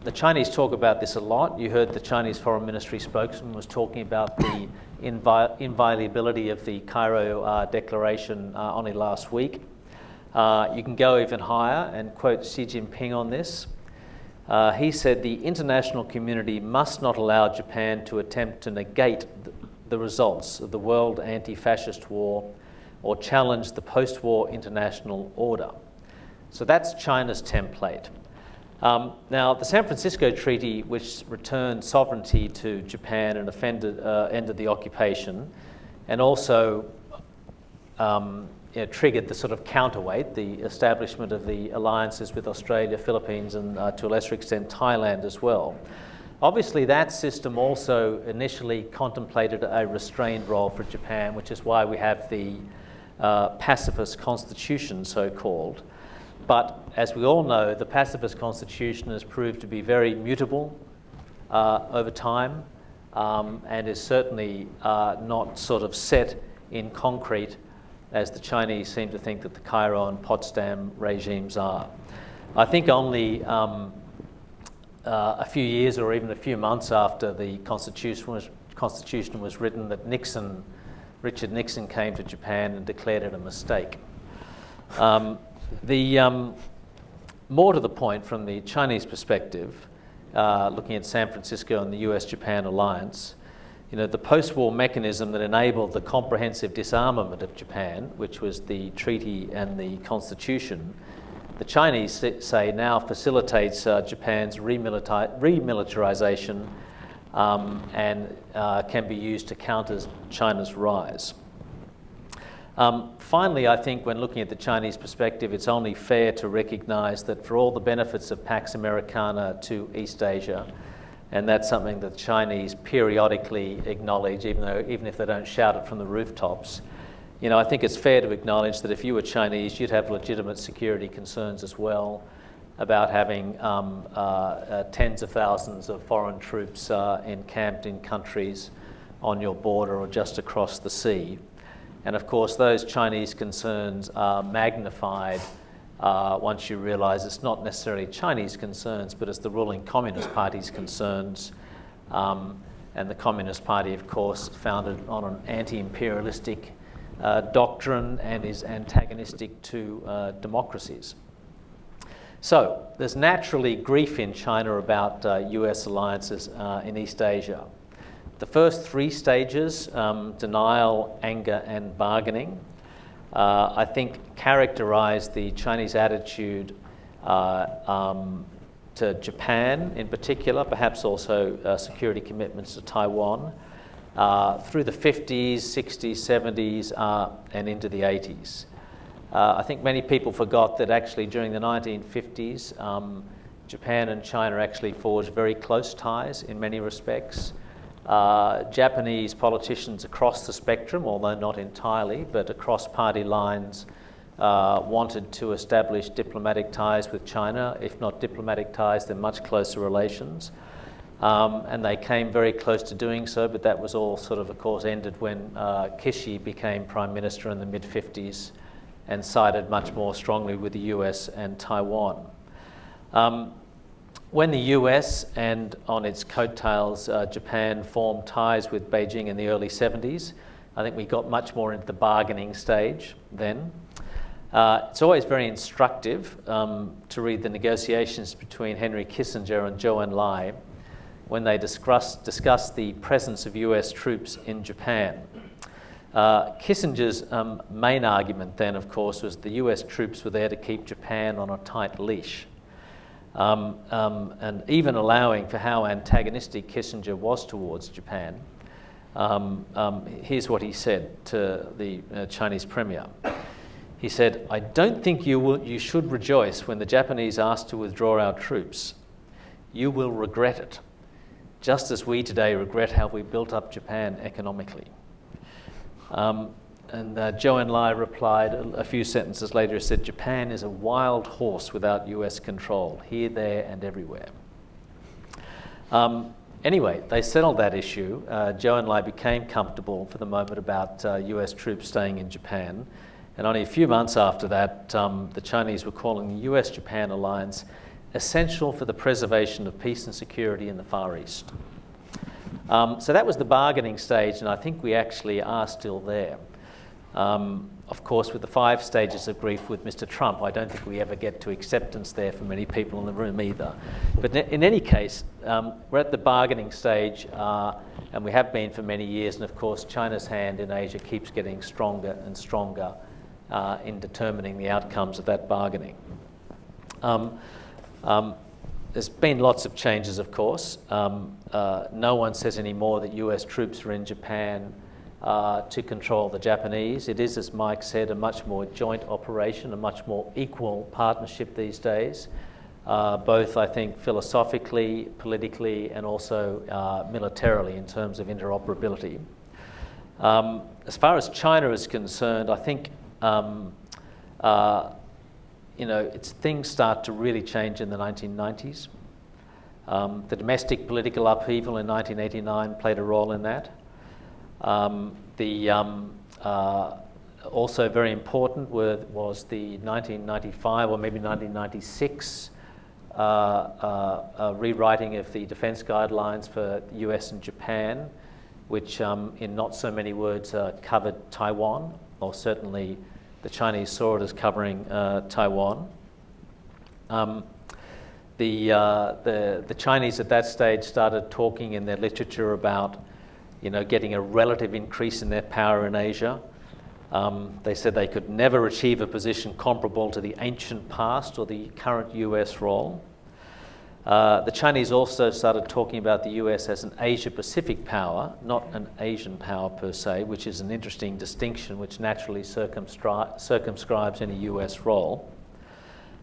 The Chinese talk about this a lot. You heard the Chinese Foreign Ministry spokesman was talking about the inviolability of the Cairo Declaration only last week. You can go even higher and quote Xi Jinping on this. He said, "The international community must not allow Japan to attempt to negate the results of the world anti-fascist war or challenge the post-war international order." So that's China's template. Now, the San Francisco Treaty, which returned sovereignty to Japan and ended the occupation, and also triggered the sort of counterweight, the establishment of the alliances with Australia, Philippines, and to a lesser extent Thailand as well. Obviously, that system also initially contemplated a restrained role for Japan, which is why we have the pacifist constitution, so-called. But as we all know, the pacifist constitution has proved to be very mutable over time, and is certainly not sort of set in concrete as the Chinese seem to think that the Cairo and Potsdam regimes are. I think only a few years or even a few months after the Constitution was written that Richard Nixon came to Japan and declared it a mistake. More to the point, from the Chinese perspective, looking at San Francisco and the US-Japan alliance, the post-war mechanism that enabled the comprehensive disarmament of Japan, which was the treaty and the constitution, the Chinese say now facilitates Japan's remilitarization and can be used to counter China's rise. Finally, I think when looking at the Chinese perspective, it's only fair to recognize that for all the benefits of Pax Americana to East Asia, and that's something that the Chinese periodically acknowledge, even if they don't shout it from the rooftops, I think it's fair to acknowledge that if you were Chinese, you'd have legitimate security concerns as well about having tens of thousands of foreign troops encamped in countries on your border or just across the sea. And of course, those Chinese concerns are magnified once you realize it's not necessarily Chinese concerns, but it's the ruling Communist Party's concerns. And the Communist Party, of course, founded on an anti-imperialistic doctrine and is antagonistic to democracies. So there's naturally grief in China about US alliances in East Asia. The first three stages, denial, anger, and bargaining, I think characterize the Chinese attitude to Japan in particular, perhaps also security commitments to Taiwan, through the 50s, 60s, 70s, and into the 80s. I think many people forgot that actually during the 1950s, Japan and China actually forged very close ties in many respects. Japanese politicians across the spectrum, although not entirely, but across party lines, wanted to establish diplomatic ties with China. If not diplomatic ties, then much closer relations. And they came very close to doing so, but that was all sort of course, ended when Kishi became Prime Minister in the mid-50s and sided much more strongly with the US and Taiwan. When the US and on its coattails, Japan formed ties with Beijing in the early 70s, I think we got much more into the bargaining stage then. It's always very instructive to read the negotiations between Henry Kissinger and Zhou Enlai when they discussed the presence of US troops in Japan. Kissinger's main argument then, of course, was the US troops were there to keep Japan on a tight leash. And even allowing for how antagonistic Kissinger was towards Japan, here's what he said to the Chinese premier. He said, "I don't think you should rejoice when the Japanese ask to withdraw our troops. You will regret it, just as we today regret how we built up Japan economically." And Zhou Enlai replied a few sentences later. He said, "Japan is a wild horse without US control, here, there, and everywhere." Anyway, they settled that issue. Zhou Enlai became comfortable for the moment about US troops staying in Japan. And only a few months after that, the Chinese were calling the US-Japan alliance essential for the preservation of peace and security in the Far East. So that was the bargaining stage, and I think we actually are still there. Of course, with the 5 stages of grief with Mr. Trump, I don't think we ever get to acceptance there for many people in the room either. But in any case, we're at the bargaining stage, and we have been for many years, and of course, China's hand in Asia keeps getting stronger and stronger in determining the outcomes of that bargaining. There's been lots of changes, of course. No one says anymore that US troops are in Japan to control the Japanese. It is, as Mike said, a much more joint operation, a much more equal partnership these days, both, I think, philosophically, politically, and also militarily in terms of interoperability. As far as China is concerned, I think things start to really change in the 1990s. The domestic political upheaval in 1989 played a role in that. Also very important was the 1995 or maybe 1996 rewriting of the defense guidelines for the US and Japan, which in not so many words covered Taiwan, or certainly the Chinese saw it as covering Taiwan. The Chinese at that stage started talking in their literature about, getting a relative increase in their power in Asia. They said they could never achieve a position comparable to the ancient past or the current US role. The Chinese also started talking about the US as an Asia-Pacific power, not an Asian power per se, which is an interesting distinction which naturally circumscribes any US role.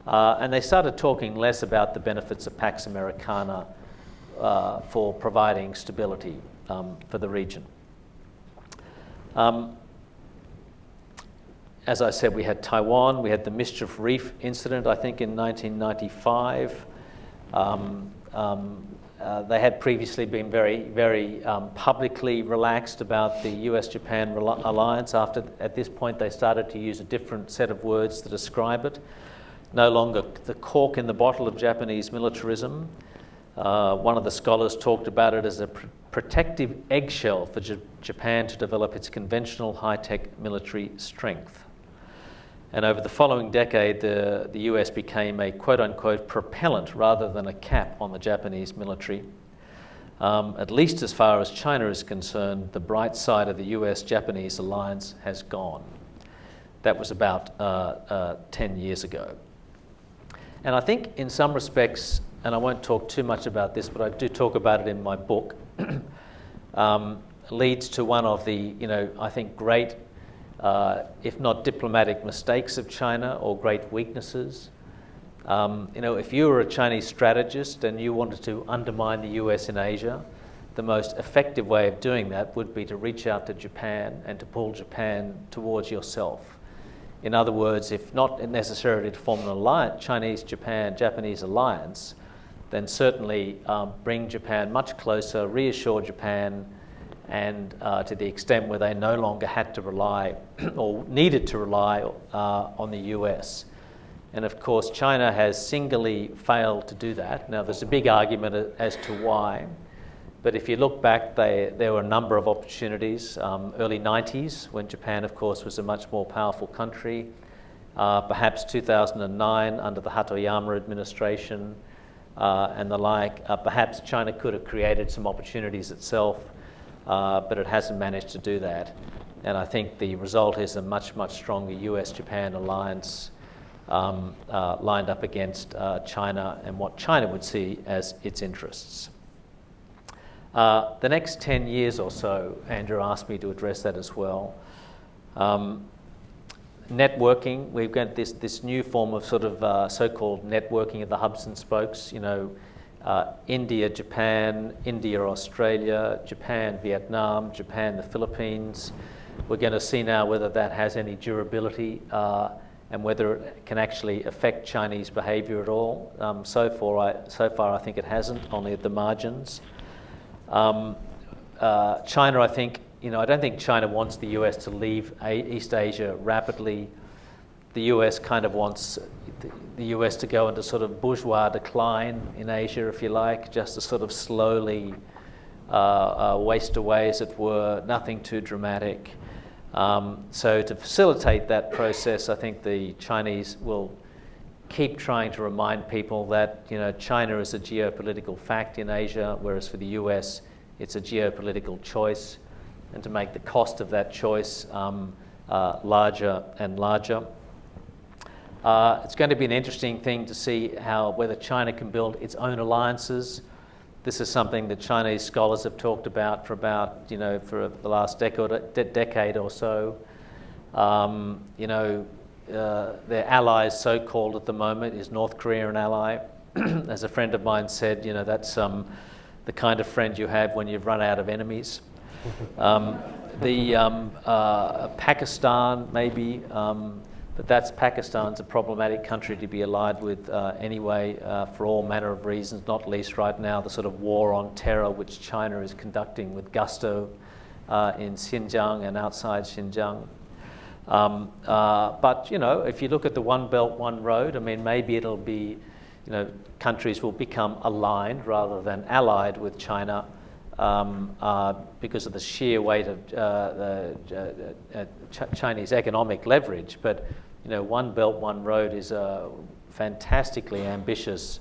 And they started talking less about the benefits of Pax Americana for providing stability for the region. As I said, we had Taiwan, we had the Mischief Reef incident, I think, in 1995. They had previously been very publicly relaxed about the US-Japan alliance. At this point, they started to use a different set of words to describe it. No longer the cork in the bottle of Japanese militarism. One of the scholars talked about it as a protective eggshell for Japan to develop its conventional high-tech military strength. And over the following decade, the US became a quote-unquote propellant rather than a cap on the Japanese military. At least as far as China is concerned, the bright side of the US-Japanese alliance has gone. That was about 10 years ago. And I think in some respects, and I won't talk too much about this, but I do talk about it in my book, leads to one of the, I think great, if not diplomatic mistakes of China or great weaknesses. If you were a Chinese strategist and you wanted to undermine the US in Asia, the most effective way of doing that would be to reach out to Japan and to pull Japan towards yourself. In other words, if not necessarily to form an alliance, Chinese-Japanese alliance, then certainly bring Japan much closer, reassure Japan, and to the extent where they no longer had to rely or needed to rely on the US. And of course, China has singly failed to do that. Now, there's a big argument as to why. But if you look back, there were a number of opportunities. Early 90s, when Japan, of course, was a much more powerful country. Perhaps 2009, under the Hatoyama administration and the like. Perhaps China could have created some opportunities itself, but it hasn't managed to do that. And I think the result is a much, much stronger US-Japan alliance lined up against China and what China would see as its interests. The next 10 years or so, Andrew asked me to address that as well. Networking, we've got this new form of sort of so-called networking of the hubs and spokes, India, Japan, India, Australia, Japan, Vietnam, Japan, the Philippines. We're going to see now whether that has any durability and whether it can actually affect Chinese behavior at all. So far, I think it hasn't, only at the margins. China, I think, I don't think China wants the US to leave East Asia rapidly. The US kind of wants the US to go into sort of bourgeois decline in Asia, if you like, just to sort of slowly waste away, as it were, nothing too dramatic. So to facilitate that process, I think the Chinese will keep trying to remind people that China is a geopolitical fact in Asia, whereas for the US, it's a geopolitical choice, and to make the cost of that choice larger and larger. It's going to be an interesting thing to see whether China can build its own alliances. This is something that Chinese scholars have talked about for the last decade or so. Their allies, so-called at the moment, is North Korea an ally? As a friend of mine said, that's the kind of friend you have when you've run out of enemies. Pakistan, maybe, but Pakistan's a problematic country to be allied with anyway, for all manner of reasons, not least right now the sort of war on terror which China is conducting with gusto in Xinjiang and outside Xinjiang. But if you look at the One Belt, One Road, I mean, maybe it'll be, countries will become aligned rather than allied with China because of the sheer weight of Chinese economic leverage. But One Belt, One Road is a fantastically ambitious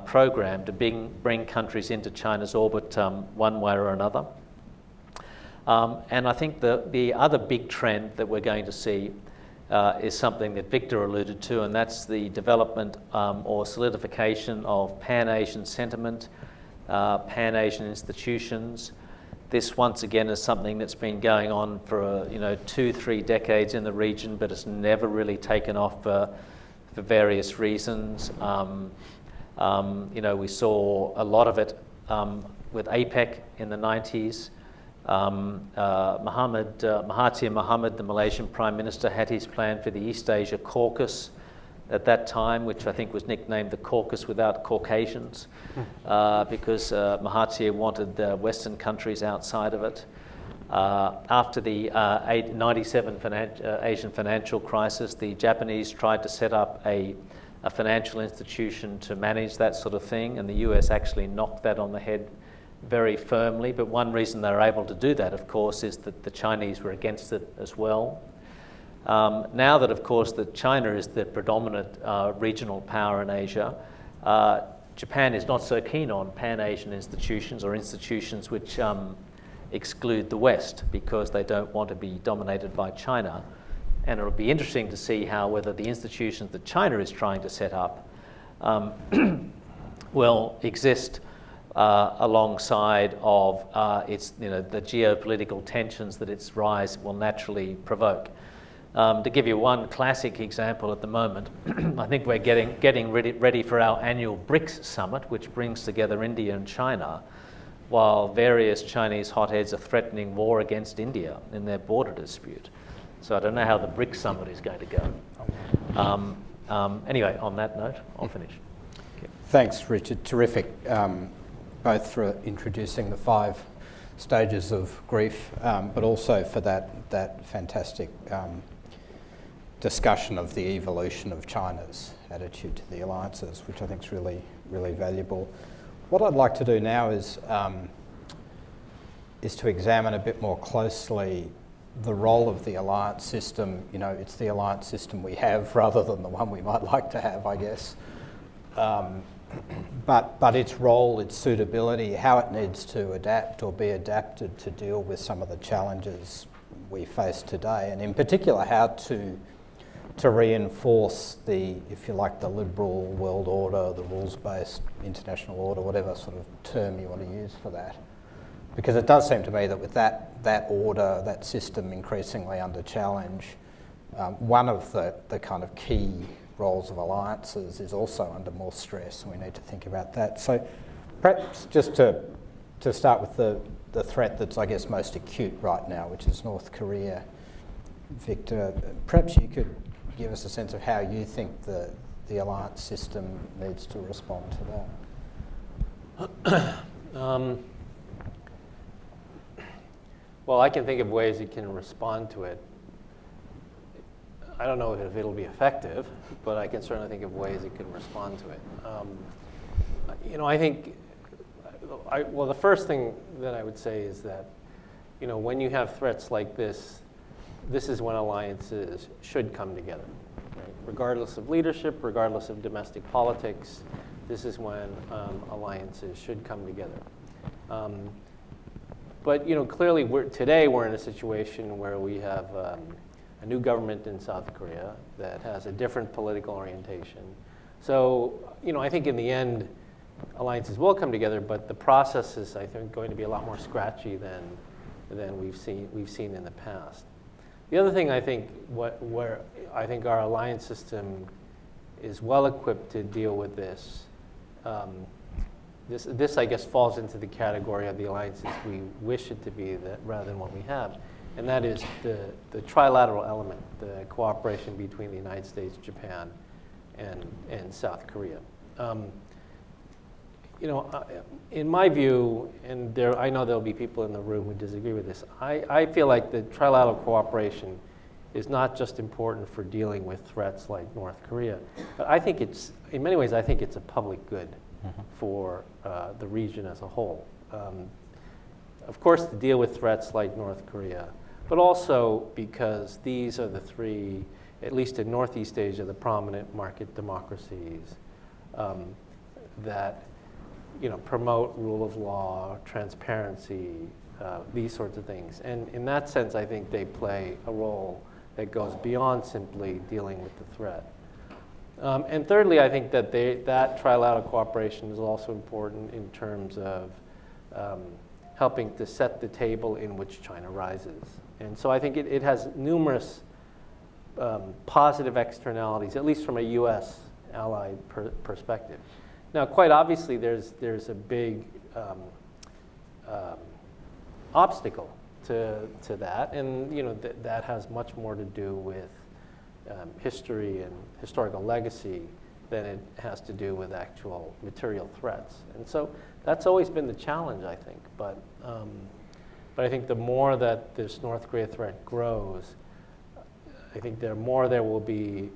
program to bring countries into China's orbit one way or another. And I think the other big trend that we're going to see is something that Victor alluded to, and that's the development or solidification of Pan-Asian sentiment, Pan-Asian institutions. This, once again, is something that's been going on for 2-3 decades in the region, but it's never really taken off for various reasons. We saw a lot of it with APEC in the 90s. Mahathir Mohamad, the Malaysian Prime Minister, had his plan for the East Asia Caucus at that time, which I think was nicknamed the Caucus without Caucasians, because Mahathir wanted the Western countries outside of it. After the 97 Asian financial crisis, the Japanese tried to set up a financial institution to manage that sort of thing, and the US actually knocked that on the head very firmly. But one reason they were able to do that, of course, is that the Chinese were against it as well. Now that, of course, that China is the predominant regional power in Asia, Japan is not so keen on Pan-Asian institutions or institutions which exclude the West, because they don't want to be dominated by China. And it'll be interesting to see whether the institutions that China is trying to set up will exist alongside of the geopolitical tensions that its rise will naturally provoke. To give you one classic example at the moment, I think we're getting ready for our annual BRICS summit, which brings together India and China, while various Chinese hotheads are threatening war against India in their border dispute. So I don't know how the BRICS summit is going to go. Anyway, on that note, I'll finish. Okay. Thanks, Richard. Terrific, both for introducing the 5 stages of grief, but also for that fantastic discussion of the evolution of China's attitude to the alliances, which I think is really, really valuable. What I'd like to do now is to examine a bit more closely the role of the alliance system. It's the alliance system we have rather than the one we might like to have, I guess. But its role, its suitability, how it needs to adapt or be adapted to deal with some of the challenges we face today, and in particular how to reinforce the, if you like, the liberal world order, the rules-based international order, whatever sort of term you want to use for that. Because it does seem to me that with that order, that system increasingly under challenge, one of the kind of key roles of alliances is also under more stress, and we need to think about that. So perhaps just to start with the threat that's, I guess, most acute right now, which is North Korea. Victor, perhaps you could give us a sense of how you think the alliance system needs to respond to that. Well, I can think of ways it can respond to it. I don't know if it'll be effective, but I can certainly think of ways it can respond to it. I think, the first thing that I would say is that, when you have threats like this is when alliances should come together, right? Regardless of leadership, regardless of domestic politics, this is when alliances should come together. But clearly, today we're in a situation where we have a new government in South Korea that has a different political orientation. So, I think in the end, alliances will come together, but the process is, I think, going to be a lot more scratchy than we've seen in the past. The other thing I think, where I think our alliance system is well equipped to deal with this. This, I guess, falls into the category of the alliances we wish it to be rather than what we have. And that is the trilateral element, the cooperation between the United States, Japan, and South Korea. In my view, and I know there'll be people in the room who disagree with this, I feel like the trilateral cooperation is not just important for dealing with threats like North Korea, but I think it's, in many ways, I think it's a public good for the region as a whole. Of course, to deal with threats like North Korea, but also because these are the three, at least in Northeast Asia, the prominent market democracies that promote rule of law, transparency, these sorts of things. And in that sense, I think they play a role that goes beyond simply dealing with the threat. And thirdly, I think that that trilateral cooperation is also important in terms of helping to set the table in which China rises. And so I think it has numerous positive externalities, at least from a U.S. allied perspective. Now, quite obviously, there's a big obstacle to that, and that has much more to do with history and historical legacy than it has to do with actual material threats. And so that's always been the challenge, I think. But I think the more that this North Korea threat grows, I think the more there will be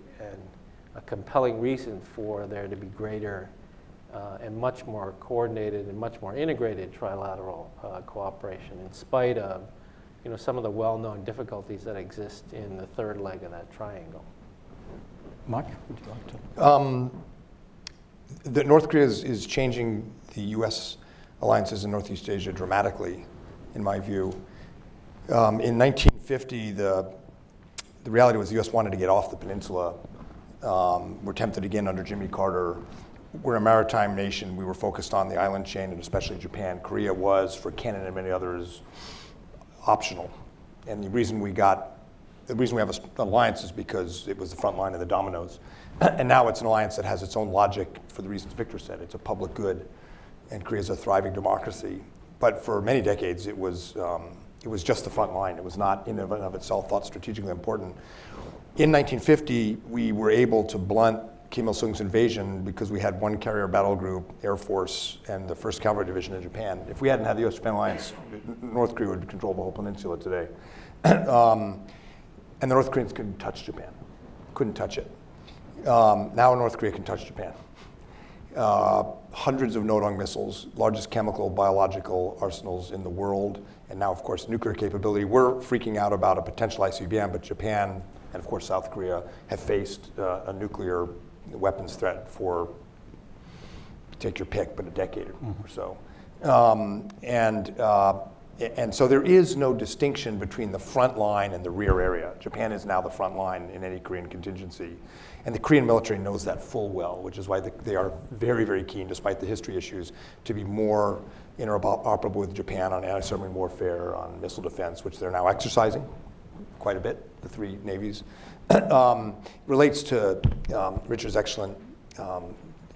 a compelling reason for there to be greater and much more coordinated and much more integrated trilateral cooperation, in spite of some of the well-known difficulties that exist in the third leg of that triangle. Mike, would you like to? The North Korea is changing the U.S. alliances in Northeast Asia dramatically, in my view. In 1950, the reality was the U.S. wanted to get off the peninsula. We're tempted again under Jimmy Carter. We're a maritime nation. We were focused on the island chain, and especially Japan. Korea was, for Canada and many others, optional. And the reason we have an alliance is because it was the front line of the dominoes. And now it's an alliance that has its own logic for the reasons Victor said. It's a public good, and Korea's a thriving democracy. But for many decades, it was just the front line. It was not in and of itself thought strategically important. In 1950, we were able to blunt Kim Il-sung's invasion because we had one carrier battle group, Air Force, and the 1st Cavalry Division in Japan. If we hadn't had the U.S.-Japan alliance, North Korea would control the whole peninsula today. And the North Koreans couldn't touch Japan, couldn't touch it. Now North Korea can touch Japan. Hundreds of Nodong missiles, largest chemical, biological arsenals in the world, and now, of course, nuclear capability. We're freaking out about a potential ICBM, but Japan and, of course, South Korea have faced a nuclear weapons threat for, take your pick, but a decade or so. And so there is no distinction between the front line and the rear area. Japan is now the front line in any Korean contingency. And the Korean military knows that full well, which is why they are very, very keen, despite the history issues, to be more interoperable with Japan on anti-submarine warfare, on missile defense, which they're now exercising quite a bit, the three navies. Relates to Richard's excellent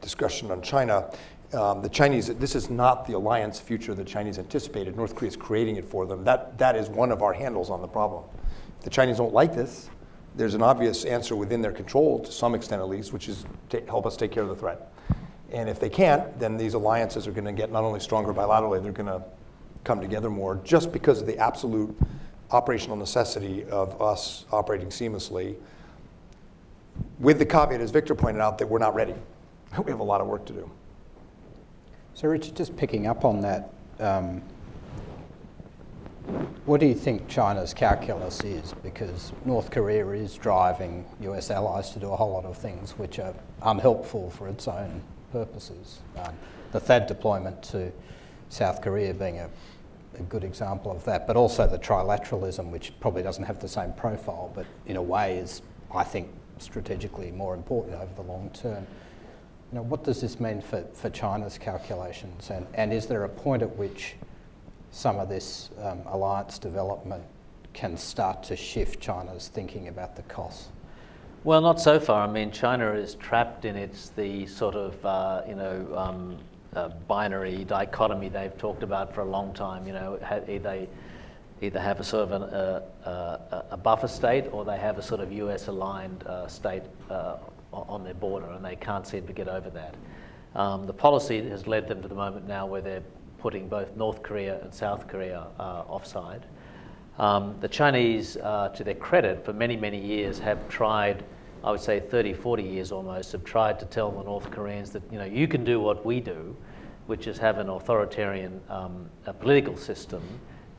discussion on China. The Chinese, this is not the alliance future the Chinese anticipated. North Korea is creating it for them. That is one of our handles on the problem. If the Chinese don't like this, there's an obvious answer within their control, to some extent at least, which is to help us take care of the threat. And if they can't, then these alliances are going to get not only stronger bilaterally, they're going to come together more, just because of the absolute operational necessity of us operating seamlessly, with the caveat, as Victor pointed out, that we're not ready. We have a lot of work to do. So Richard, just picking up on that, what do you think China's calculus is? Because North Korea is driving US allies to do a whole lot of things which are unhelpful for its own purposes. The THAAD deployment to South Korea being a good example of that, but also the trilateralism, which probably doesn't have the same profile, but in a way is, I think, strategically more important over the long term. What does this mean for China's calculations? And is there a point at which some of this alliance development can start to shift China's thinking about the costs? Well, not so far. I mean, China is trapped in the sort of, binary dichotomy they've talked about for a long time. They either have a sort of a buffer state, or they have a sort of US-aligned state on their border, and they can't seem to get over that. The policy has led them to the moment now where they're putting both North Korea and South Korea offside. The Chinese, to their credit, for many, many years have tried, I would say 30, 40 years almost, have tried to tell the North Koreans that, you can do what we do, which is have an authoritarian political system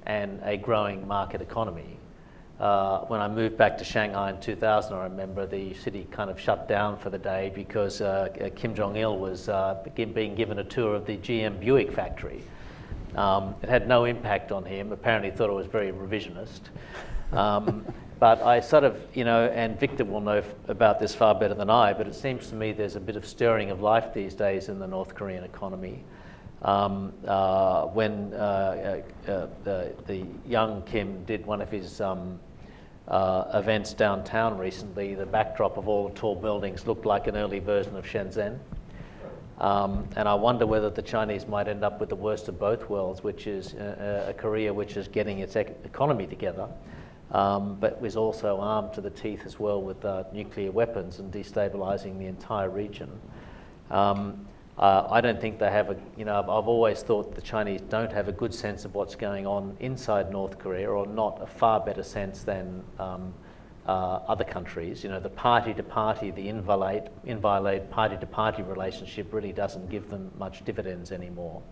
and a growing market economy. When I moved back to Shanghai in 2000, I remember the city kind of shut down for the day because Kim Jong-il was being given a tour of the GM Buick factory. It had no impact on him. Apparently thought it was very revisionist. But I sort of, and Victor will know about this far better than I, but it seems to me there's a bit of stirring of life these days in the North Korean economy. When the young Kim did one of his events downtown recently, the backdrop of all the tall buildings looked like an early version of Shenzhen. And I wonder whether the Chinese might end up with the worst of both worlds, which is a Korea which is getting its economy together, but was also armed to the teeth as well with nuclear weapons and destabilizing the entire region. I don't think they have I've always thought the Chinese don't have a good sense of what's going on inside North Korea, or not a far better sense than other countries. The party-to-party, the inviolate party-to-party relationship really doesn't give them much dividends anymore.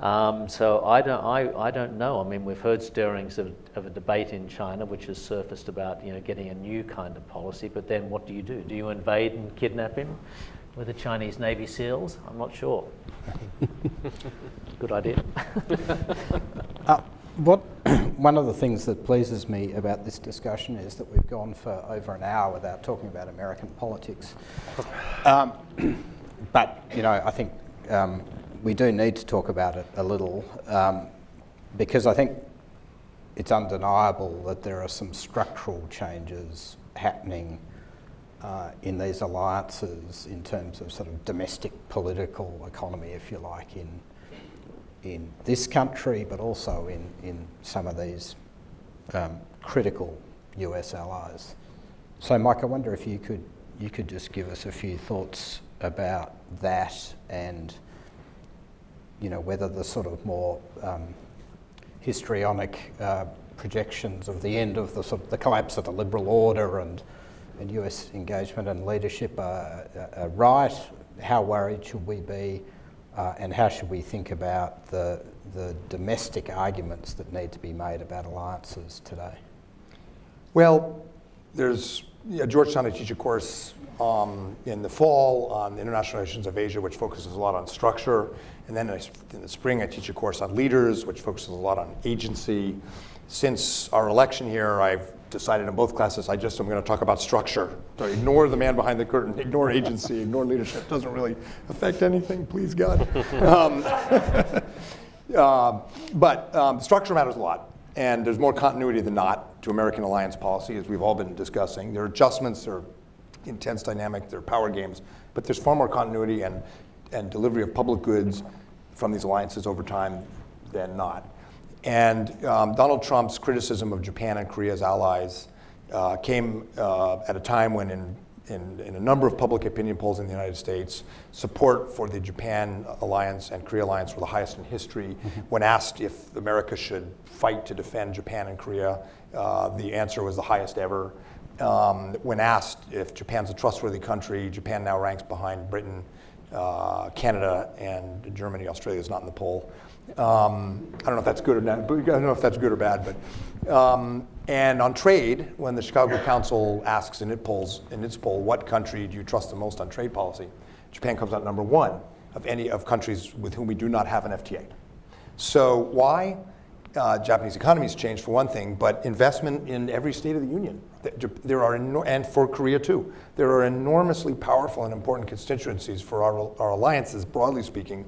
So I don't know. I mean, we've heard stirrings of a debate in China which has surfaced about getting a new kind of policy. But then what do? Do you invade and kidnap him with the Chinese Navy SEALs? I'm not sure. Good idea. One of the things that pleases me about this discussion is that we've gone for over an hour without talking about American politics. But I think we do need to talk about it a little, because I think it's undeniable that there are some structural changes happening in these alliances in terms of sort of domestic political economy, if you like, in this country, but also in some of these critical US allies. So, Mike, I wonder if you could just give us a few thoughts about that, and whether the sort of more histrionic projections of the end of the collapse of the liberal order and US engagement and leadership are right. How worried should we be? And how should we think about the domestic arguments that need to be made about alliances today? Well, there's Georgetown, I teach a course in the fall on international relations of Asia, which focuses a lot on structure. And then in the spring, I teach a course on leaders, which focuses a lot on agency. Since our election here, I've decided in both classes I'm going to talk about structure. So ignore the man behind the curtain, ignore agency, ignore leadership. Doesn't really affect anything, please God. But structure matters a lot. And there's more continuity than not to American alliance policy, as we've all been discussing. There are adjustments, there are intense dynamic, there are power games, but there's far more continuity and delivery of public goods from these alliances over time than not. And Donald Trump's criticism of Japan and Korea's allies came at a time when in a number of public opinion polls in the United States, support for the Japan alliance and Korea alliance were the highest in history. Mm-hmm. When asked if America should fight to defend Japan and Korea, the answer was the highest ever. When asked if Japan's a trustworthy country, Japan now ranks behind Britain, Canada, and Germany. Australia is not in the poll. I don't know if that's good or not. I don't know if that's good or bad, but and on trade, when the Chicago Council asks in its poll, what country do you trust the most on trade policy, Japan comes out number one of any of countries with whom we do not have an FTA. So why? Japanese economy's changed for one thing, but investment in every state of the union. There are and for Korea too. There are enormously powerful and important constituencies for our alliances, broadly speaking,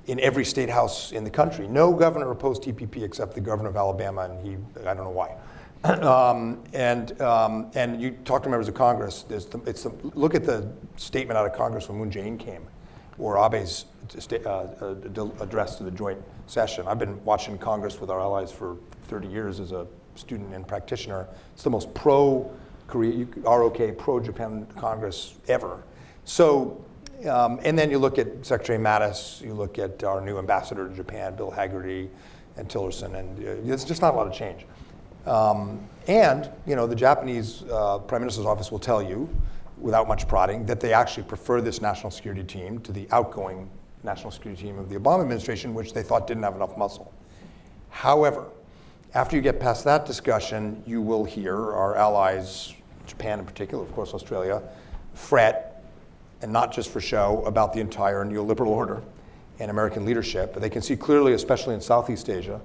in every state house in the country. No governor opposed TPP except the governor of Alabama, and I don't know why. And you talk to members of Congress. Look at the statement out of Congress when Moon Jae-in came, or Abe's address to the joint session. I've been watching Congress with our allies for 30 years as a student and practitioner. It's the most pro-Korea, ROK, pro-Japan Congress ever. So, and then you look at Secretary Mattis, you look at our new ambassador to Japan, Bill Hagerty, and Tillerson, and there's just not a lot of change. And the Japanese Prime Minister's office will tell you, without much prodding, that they actually prefer this national security team to the outgoing national security team of the Obama administration, which they thought didn't have enough muscle. However, after you get past that discussion, you will hear our allies, Japan in particular, of course Australia, fret, and not just for show, about the entire neoliberal order and American leadership. They can see clearly, especially in Southeast Asia,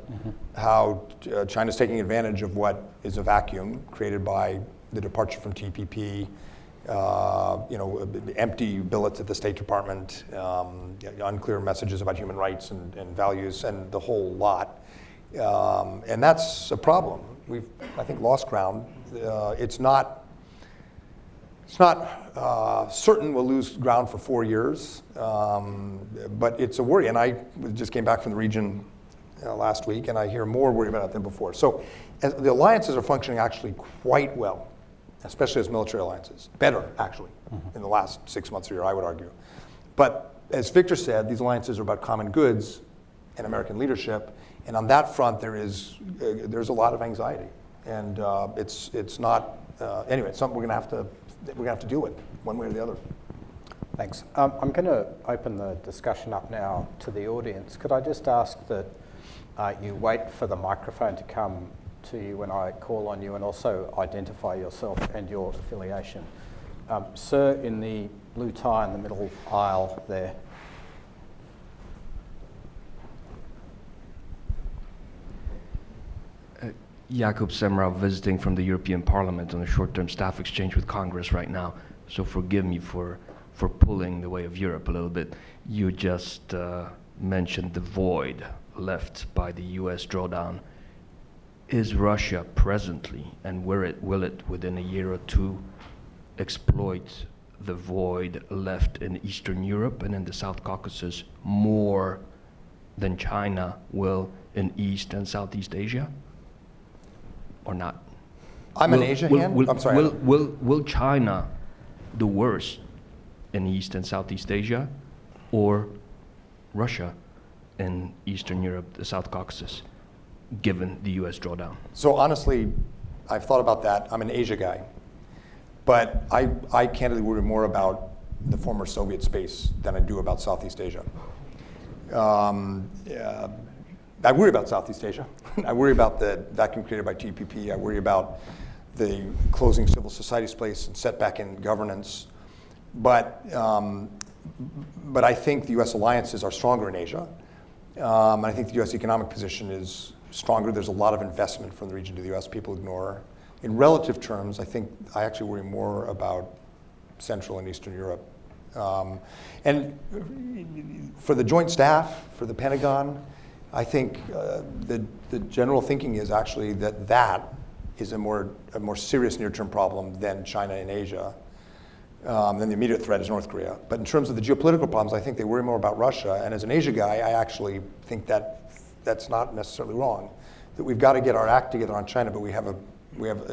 how China's taking advantage of what is a vacuum created by the departure from TPP, empty billets at the State Department, unclear messages about human rights and values, and the whole lot. And that's a problem. We've, I think, lost ground. It's not certain we'll lose ground for 4 years, but it's a worry. And I just came back from the region last week, and I hear more worry about it than before. So the alliances are functioning actually quite well, especially as military alliances. Better, actually, in the last 6 months or a year, I would argue. But as Victor said, these alliances are about common goods and American leadership. And on that front, there's a lot of anxiety. And it's not, anyway, it's something we're going to have to deal with one way or the other. Thanks. I'm going to open the discussion up now to the audience. Could I just ask that you wait for the microphone to come to you when I call on you, and also identify yourself and your affiliation. Sir, in the blue tie in the middle aisle there. Jakub Semrau, visiting from the European Parliament on a short-term staff exchange with Congress right now. So forgive me for pulling the way of Europe a little bit. You just mentioned the void left by the US drawdown. Is Russia presently, and will it within a year or two, exploit the void left in Eastern Europe and in the South Caucasus more than China will in East and Southeast Asia? Or not? I'm an Asia hand? I'm sorry. Will China do worse in East and Southeast Asia, or Russia in Eastern Europe, the South Caucasus, given the US drawdown? So honestly, I've thought about that. I'm an Asia guy. But I candidly worry more about the former Soviet space than I do about Southeast Asia. I worry about Southeast Asia. I worry about the vacuum created by TPP. I worry about the closing civil society space and setback in governance. But I think the U.S. alliances are stronger in Asia. I think the U.S. economic position is stronger. There's a lot of investment from the region to the U.S. people ignore. In relative terms, I actually worry more about Central and Eastern Europe. And for the Joint Staff, for the Pentagon, I think the general thinking is actually that is a more serious near-term problem than China and Asia. Then the immediate threat is North Korea. But in terms of the geopolitical problems, I think they worry more about Russia. And as an Asia guy, I actually think that's not necessarily wrong. That we've got to get our act together on China, but we have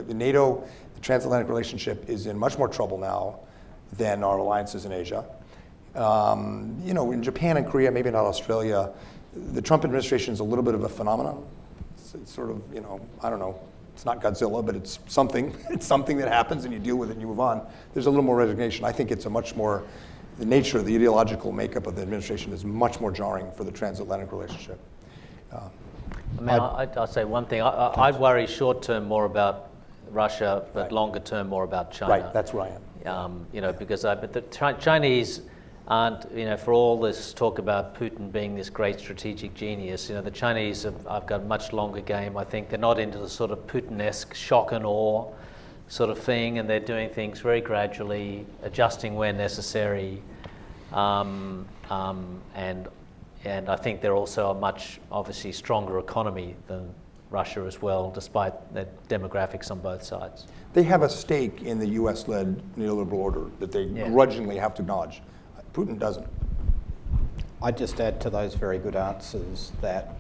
NATO, the transatlantic relationship is in much more trouble now than our alliances in Asia. In Japan and Korea, maybe not Australia, the Trump administration is a little bit of a phenomenon. It's sort of, I don't know, it's not Godzilla, but it's something. It's something that happens and you deal with it and you move on. There's a little more resignation. I think it's a much more, the nature, the ideological makeup of the administration is much more jarring for the transatlantic relationship. I'll say one thing. I worry short term more about Russia, but Right. longer term more about China. Right, that's where I am. Because but the Chinese aren't, for all this talk about Putin being this great strategic genius, the Chinese have got a much longer game. I think they're not into the sort of Putin-esque shock and awe sort of thing, and they're doing things very gradually, adjusting where necessary. And I think they're also a much, obviously, stronger economy than Russia as well, despite the demographics on both sides. They have a stake in the US-led neoliberal order that they grudgingly have to acknowledge. Putin doesn't. I'd just add to those very good answers that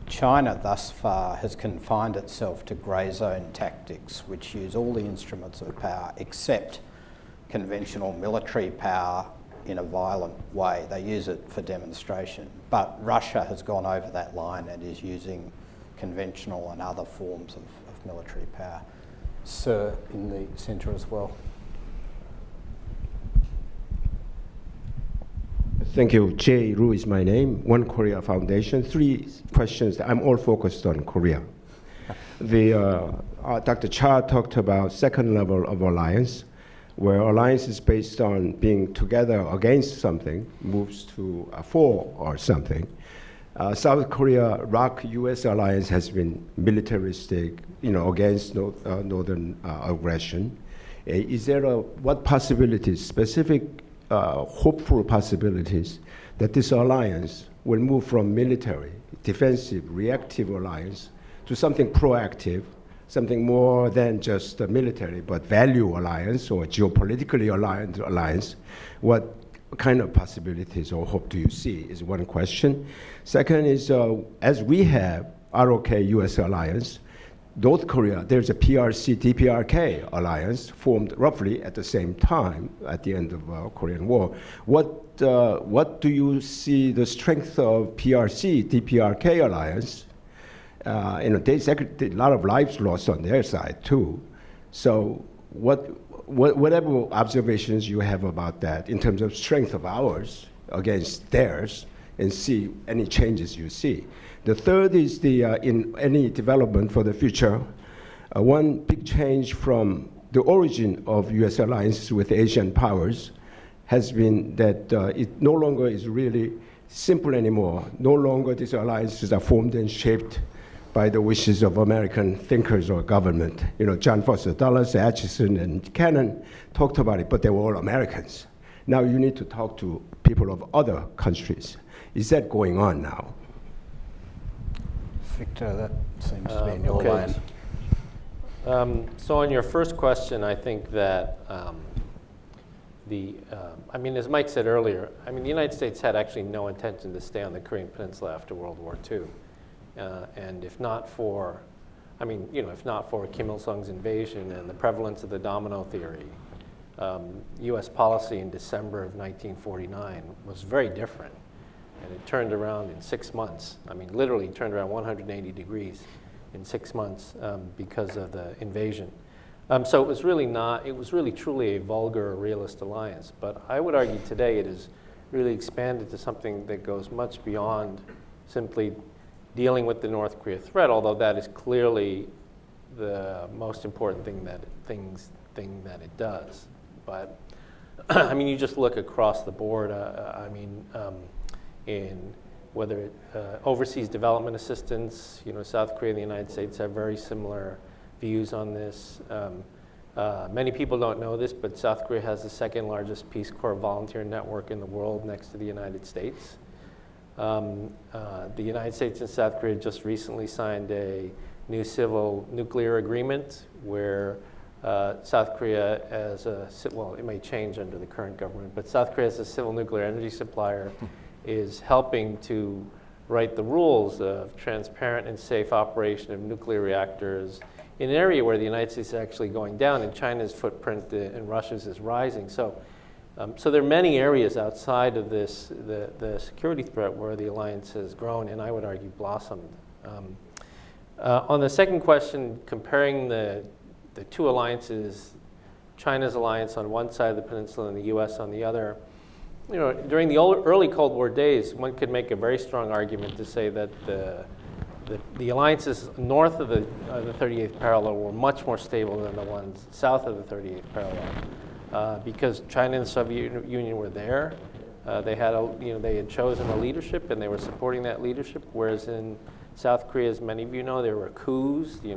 China thus far has confined itself to grey zone tactics, which use all the instruments of power except conventional military power in a violent way. They use it for demonstration. But Russia has gone over that line and is using conventional and other forms of military power. Sir, in the centre as well. Thank you. Jay Ru is my name, One Korea Foundation. 3 questions. I'm all focused on Korea. Dr. Cha talked about second level of alliance, where alliance is based on being together against something, moves to a for or something. South Korea, ROC-US alliance has been militaristic, against northern aggression. Is there what possibilities, specific hopeful possibilities, that this alliance will move from military, defensive, reactive alliance to something proactive, something more than just a military, but value alliance or geopolitically aligned alliance? What kind of possibilities or hope do you see is one question. Second is, as we have ROK-US alliance, North Korea, there's a PRC-DPRK alliance formed roughly at the same time at the end of the Korean War. What do you see the strength of PRC-DPRK alliance? There's a lot of lives lost on their side too. So whatever observations you have about that in terms of strength of ours against theirs, and see any changes you see. The third is in any development for the future, one big change from the origin of US alliances with Asian powers has been that it no longer is really simple anymore. No longer these alliances are formed and shaped by the wishes of American thinkers or government. John Foster Dulles, Atchison, and Cannon talked about it, but they were all Americans. Now you need to talk to people of other countries. Is that going on now? Victor, that seems to be in your lane. So on your first question, I think that as Mike said earlier, the United States had actually no intention to stay on the Korean Peninsula after World War II. And if not for Kim Il-sung's invasion and the prevalence of the domino theory, U.S. policy in December of 1949 was very different. And it turned around in 6 months. Literally turned around 180 degrees in 6 months because of the invasion. So it was really truly a vulgar realist alliance. But I would argue today it has really expanded to something that goes much beyond simply dealing with the North Korea threat, although that is clearly the most important thing that it does. But you just look across the board. In whether overseas development assistance, South Korea and the United States have very similar views on this. Many people don't know this, but South Korea has the second largest Peace Corps volunteer network in the world next to the United States. The United States and South Korea just recently signed a new civil nuclear agreement where South Korea it may change under the current government, but South Korea as a civil nuclear energy supplier is helping to write the rules of transparent and safe operation of nuclear reactors in an area where the United States is actually going down and China's footprint and Russia's is rising. So there are many areas outside of this, the security threat, where the alliance has grown and I would argue blossomed. On the second question, comparing the two alliances, China's alliance on one side of the peninsula and the US on the other, during the early Cold War days, one could make a very strong argument to say that the alliances north of the 38th parallel were much more stable than the ones south of the 38th parallel, because China and the Soviet Union were there. They had chosen a leadership and they were supporting that leadership. Whereas in South Korea, as many of you know, there were coups, there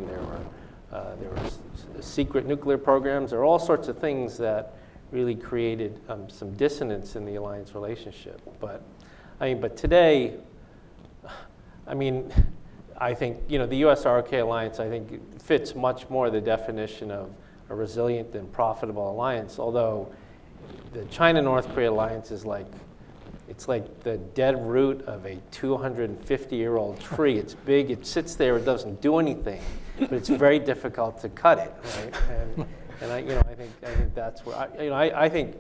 were secret nuclear programs. There were all sorts of things that really created some dissonance in the alliance relationship. But today, I think the U.S.-ROK alliance, I think, fits much more the definition of a resilient and profitable alliance. Although the China-North Korea alliance is it's like the dead root of a 250-year-old tree. It's big, it sits there, it doesn't do anything, but it's very difficult to cut it, right? And I think that's where I think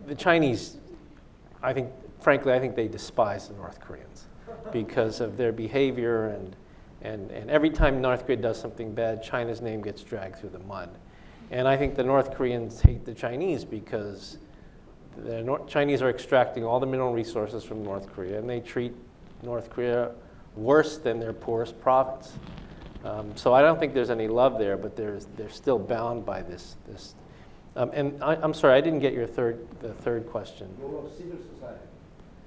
the Chinese, frankly, I think they despise the North Koreans because of their behavior And every time North Korea does something bad, China's name gets dragged through the mud. And I think the North Koreans hate the Chinese because the Chinese are extracting all the mineral resources from North Korea, and they treat North Korea worse than their poorest province. So I don't think there's any love there, but they're still bound by this. And I'm sorry, I didn't get the third question. Role of civil society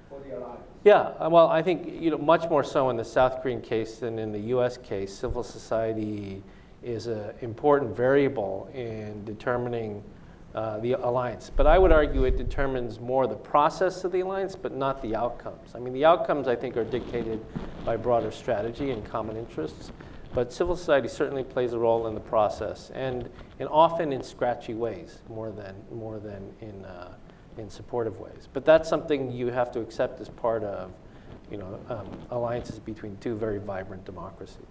for the alliance. Yeah, well, I think much more so in the South Korean case than in the U.S. case. Civil society is an important variable in determining the alliance. But I would argue it determines more the process of the alliance, but not the outcomes. I mean, the outcomes, I think, are dictated by broader strategy and common interests. But civil society certainly plays a role in the process, and often in scratchy ways, more than in supportive ways. But that's something you have to accept as part of alliances between two very vibrant democracies.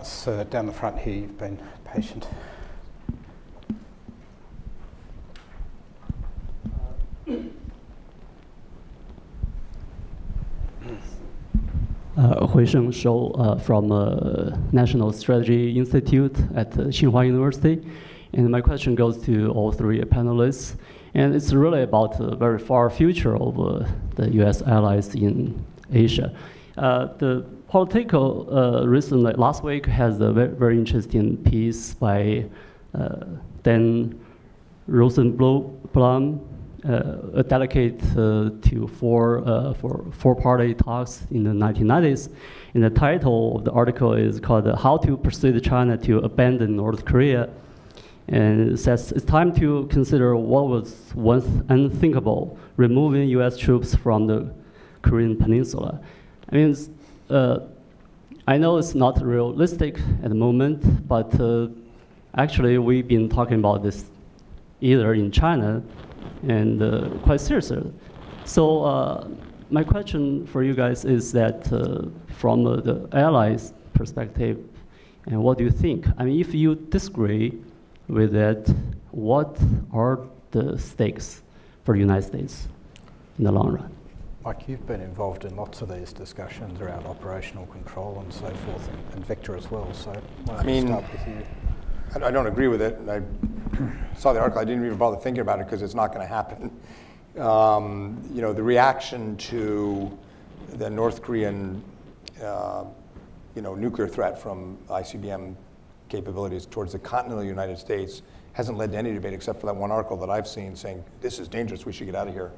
Sir, down the front here, you've been patient. Huisheng Shou from National Strategy Institute at Tsinghua University. And my question goes to all three panelists. And it's really about the very far future of the U.S. allies in Asia. The Political recently, last week, has a very interesting piece by Dan Rosenblum, a delegate to four-party talks in the 1990s. And the title of the article is called "How to Persuade China to Abandon North Korea." And it says it's time to consider what was once unthinkable, removing U.S. troops from the Korean Peninsula. I mean, I know it's not realistic at the moment, but actually we've been talking about this either in China and quite seriously. So my question for you guys is that from the allies' perspective, and what do you think? I mean, if you disagree with that, what are the stakes for the United States in the long run? Mike, you've been involved in lots of these discussions around operational control and so forth, and Victor as well. So why don't we start with you? I don't agree with it. I saw the article. I didn't even bother thinking about it because it's not going to happen. The reaction to the North Korean, nuclear threat from ICBM capabilities towards the continental United States hasn't led to any debate except for that one article that I've seen saying this is dangerous. We should get out of here.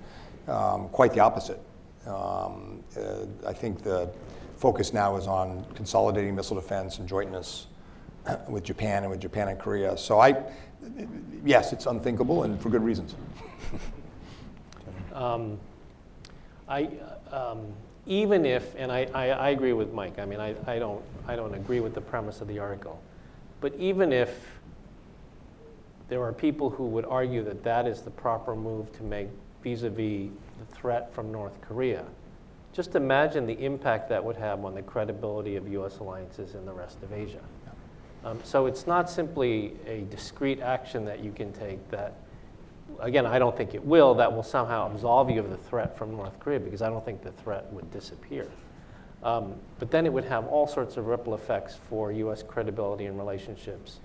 Quite the opposite. I think the focus now is on consolidating missile defense and jointness with Japan and Korea. So yes, it's unthinkable and for good reasons. Even if, and I agree with Mike. I mean, I don't agree with the premise of the article, but even if there are people who would argue that that is the proper move to make vis-a-vis the threat from North Korea, just imagine the impact that would have on the credibility of U.S. alliances in the rest of Asia. So it's not simply a discrete action that you can take that, again, I don't think it will, that will somehow absolve you of the threat from North Korea, because I don't think the threat would disappear. But then it would have all sorts of ripple effects for U.S. credibility and relationships.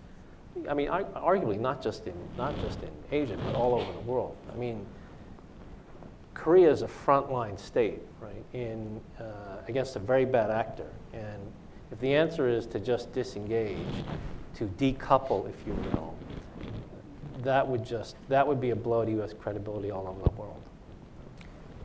I mean, arguably not just in Asia, but all over the world. I mean, Korea is a frontline state, right, against a very bad actor. And if the answer is to just disengage, to decouple, if you will, that would be a blow to U.S. credibility all over the world.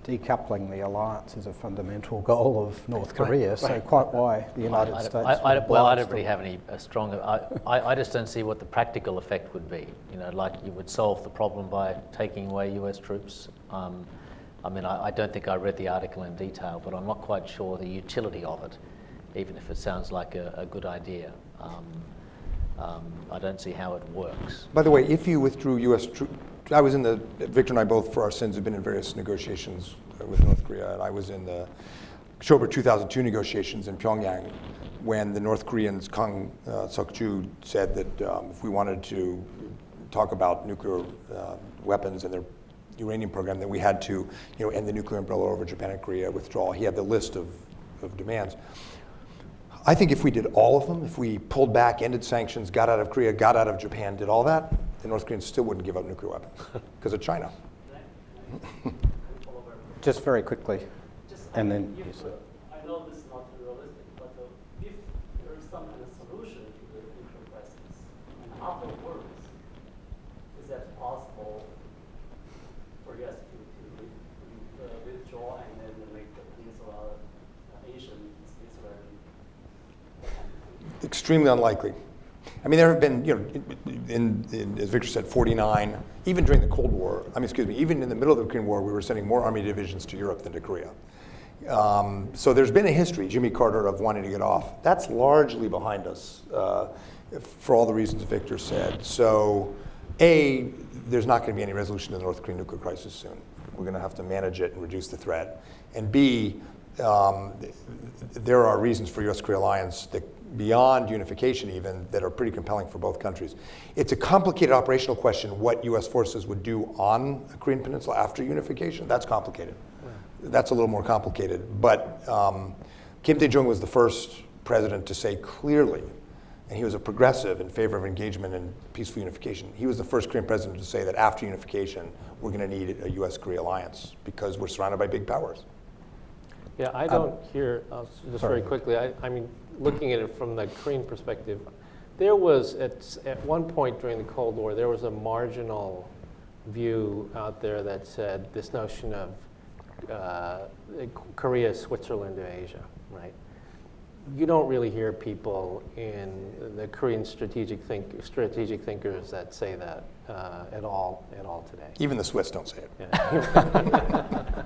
Decoupling the alliance is a fundamental goal of North Korea, so quite why the United States. I don't really have any stronger. I just don't see what the practical effect would be. Like you would solve the problem by taking away U.S. troops. I mean, I don't think I read the article in detail, but I'm not quite sure the utility of it, even if it sounds like a good idea. I don't see how it works. By the way, if you withdrew U.S. troops, Victor and I both, for our sins, have been in various negotiations with North Korea, and I was in the October 2002 negotiations in Pyongyang when the North Koreans, Kang Suk-ju, said that if we wanted to talk about nuclear weapons and their uranium program, that we had to end the nuclear umbrella over Japan and Korea, withdraw. He had the list of of demands. I think if we did all of them, if we pulled back, ended sanctions, got out of Korea, got out of Japan, did all that, the North Koreans still wouldn't give up nuclear weapons because of China. Just very quickly, and then you said. I know this is not realistic, but if there is some kind of solution to the nuclear crisis, and afterwards, is that possible for US to withdraw and then make the peninsula Asian states ready? Extremely unlikely. I mean, there have been, as Victor said, 49, even during the Cold War, even in the middle of the Korean War, we were sending more army divisions to Europe than to Korea. So there's been a history, Jimmy Carter, of wanting to get off. That's largely behind us for all the reasons Victor said. So, A, there's not going to be any resolution to the North Korean nuclear crisis soon. We're going to have to manage it and reduce the threat. And B, there are reasons for US-Korea alliance that beyond unification even, that are pretty compelling for both countries. It's a complicated operational question what US forces would do on the Korean Peninsula after unification. That's complicated. Yeah. That's a little more complicated. But Kim Dae-jung was the first president to say clearly, and he was a progressive in favor of engagement and peaceful unification. He was the first Korean president to say that after unification, we're going to need a US-Korea alliance because we're surrounded by big powers. Yeah, I don't hear, just very quickly, I mean, looking at it from the Korean perspective, there was, at one point during the Cold War, there was a marginal view out there that said this notion of Korea, Switzerland, and Asia, right? You don't really hear people in the Korean strategic thinkers that say that at all today. Even the Swiss don't say it. Yeah.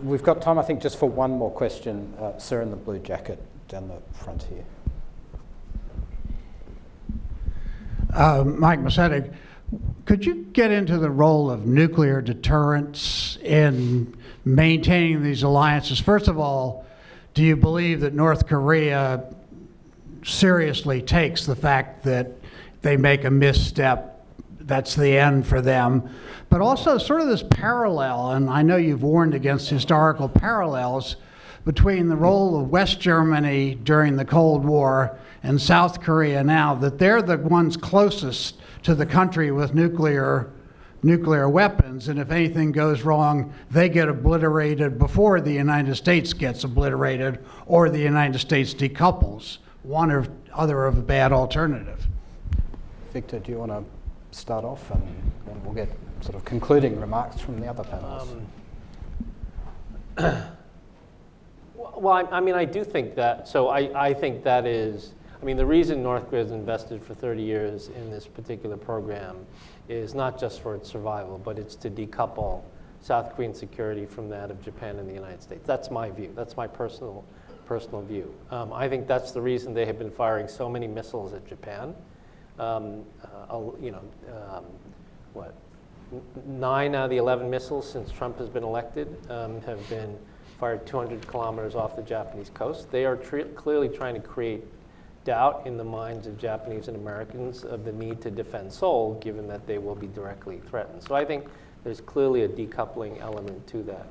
We've got time, I think, just for one more question. Sir in the blue jacket down the front here. Mike Macetic, could you get into the role of nuclear deterrence in maintaining these alliances? First of all, do you believe that North Korea seriously takes the fact that they make a misstep, that's the end for them? But also sort of this parallel, and I know you've warned against historical parallels between the role of West Germany during the Cold War and South Korea now, that they're the ones closest to the country with nuclear weapons, and if anything goes wrong, they get obliterated before the United States gets obliterated, or the United States decouples, one or other of a bad alternative. Victor, do you want to start off, and then we'll get sort of concluding remarks from the other panelists? Well, I mean, I do think that, so I think that is, I mean, the reason North Korea has invested for 30 years in this particular program is not just for its survival, but it's to decouple South Korean security from that of Japan and the United States. That's my view. That's my personal view. I think that's the reason they have been firing so many missiles at Japan. 9 out of the 11 missiles since Trump has been elected have been fired 200 kilometers off the Japanese coast. They are clearly trying to create doubt in the minds of Japanese and Americans of the need to defend Seoul, given that they will be directly threatened. So I think there's clearly a decoupling element to that.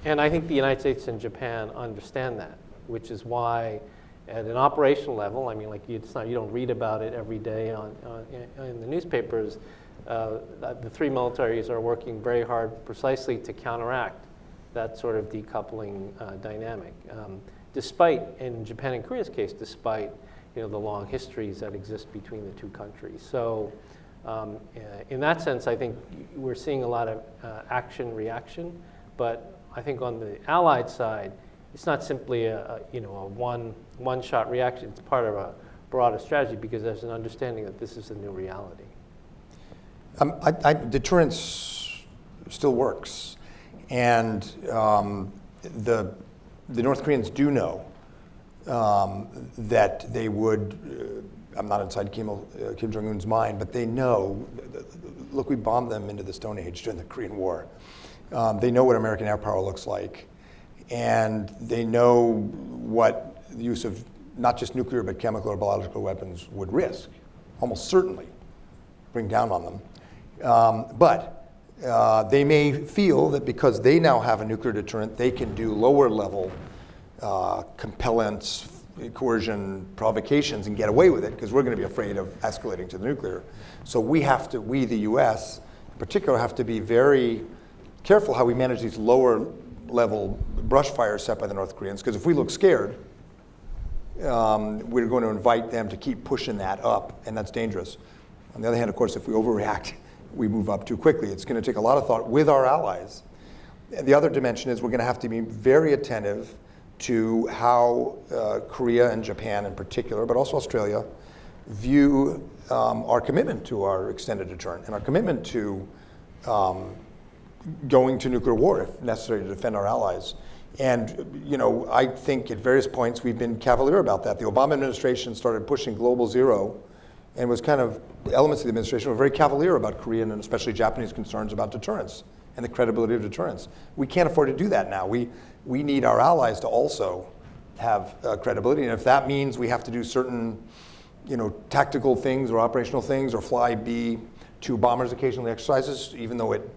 And I think the United States and Japan understand that, which is why at an operational level, I mean, like you don't read about it every day in the newspapers. The three militaries are working very hard precisely to counteract that sort of decoupling dynamic. Despite, in Japan and Korea's case, despite the long histories that exist between the two countries. So in that sense, I think we're seeing a lot of action-reaction, but I think on the Allied side, it's not simply a one-shot reaction. It's part of a broader strategy because there's an understanding that this is a new reality. Deterrence still works, and the North Koreans do know that they would. I'm not inside Kim Jong-un's mind, but they know. Look, we bombed them into the Stone Age during the Korean War. They know what American air power looks like. And they know what the use of not just nuclear but chemical or biological weapons would risk, almost certainly bring down on them. But they may feel that because they now have a nuclear deterrent, they can do lower level compellence, coercion, provocations and get away with it because we're going to be afraid of escalating to the nuclear. So we, the US in particular, have to be very careful how we manage these lower level brush fires set by the North Koreans, because if we look scared, we're going to invite them to keep pushing that up, and that's dangerous. On the other hand, of course, if we overreact, we move up too quickly. It's going to take a lot of thought with our allies. And the other dimension is we're going to have to be very attentive to how Korea and Japan in particular, but also Australia, view our commitment to our extended deterrent and our commitment to going to nuclear war if necessary to defend our allies. And I think at various points we've been cavalier about that. The Obama administration started pushing global zero and was kind of, elements of the administration were very cavalier about Korean and especially Japanese concerns about deterrence and the credibility of deterrence. We can't afford to do that now. We need our allies to also have credibility, and if that means we have to do certain tactical things or operational things or fly B-2 bombers occasionally exercises, even though it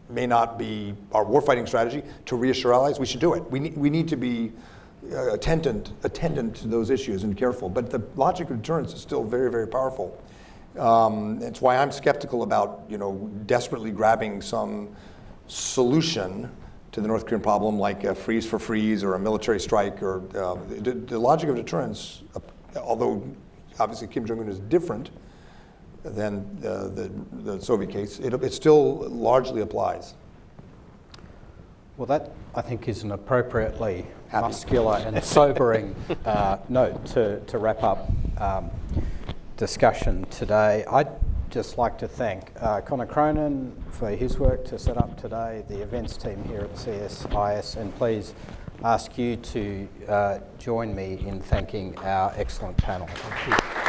may not be our warfighting strategy, to reassure allies, we should do it. We need to be attendant to those issues and careful. But the logic of deterrence is still very, very powerful. It's why I'm skeptical about desperately grabbing some solution to the North Korean problem, like a freeze for freeze or a military strike. Or the logic of deterrence, although obviously Kim Jong-un is different than the Soviet case, it still largely applies. Well, that, I think, is an appropriately muscular and sobering note to wrap up discussion today. I'd just like to thank Connor Cronin for his work to set up today, the events team here at CSIS, and please ask you to join me in thanking our excellent panel. Thank you.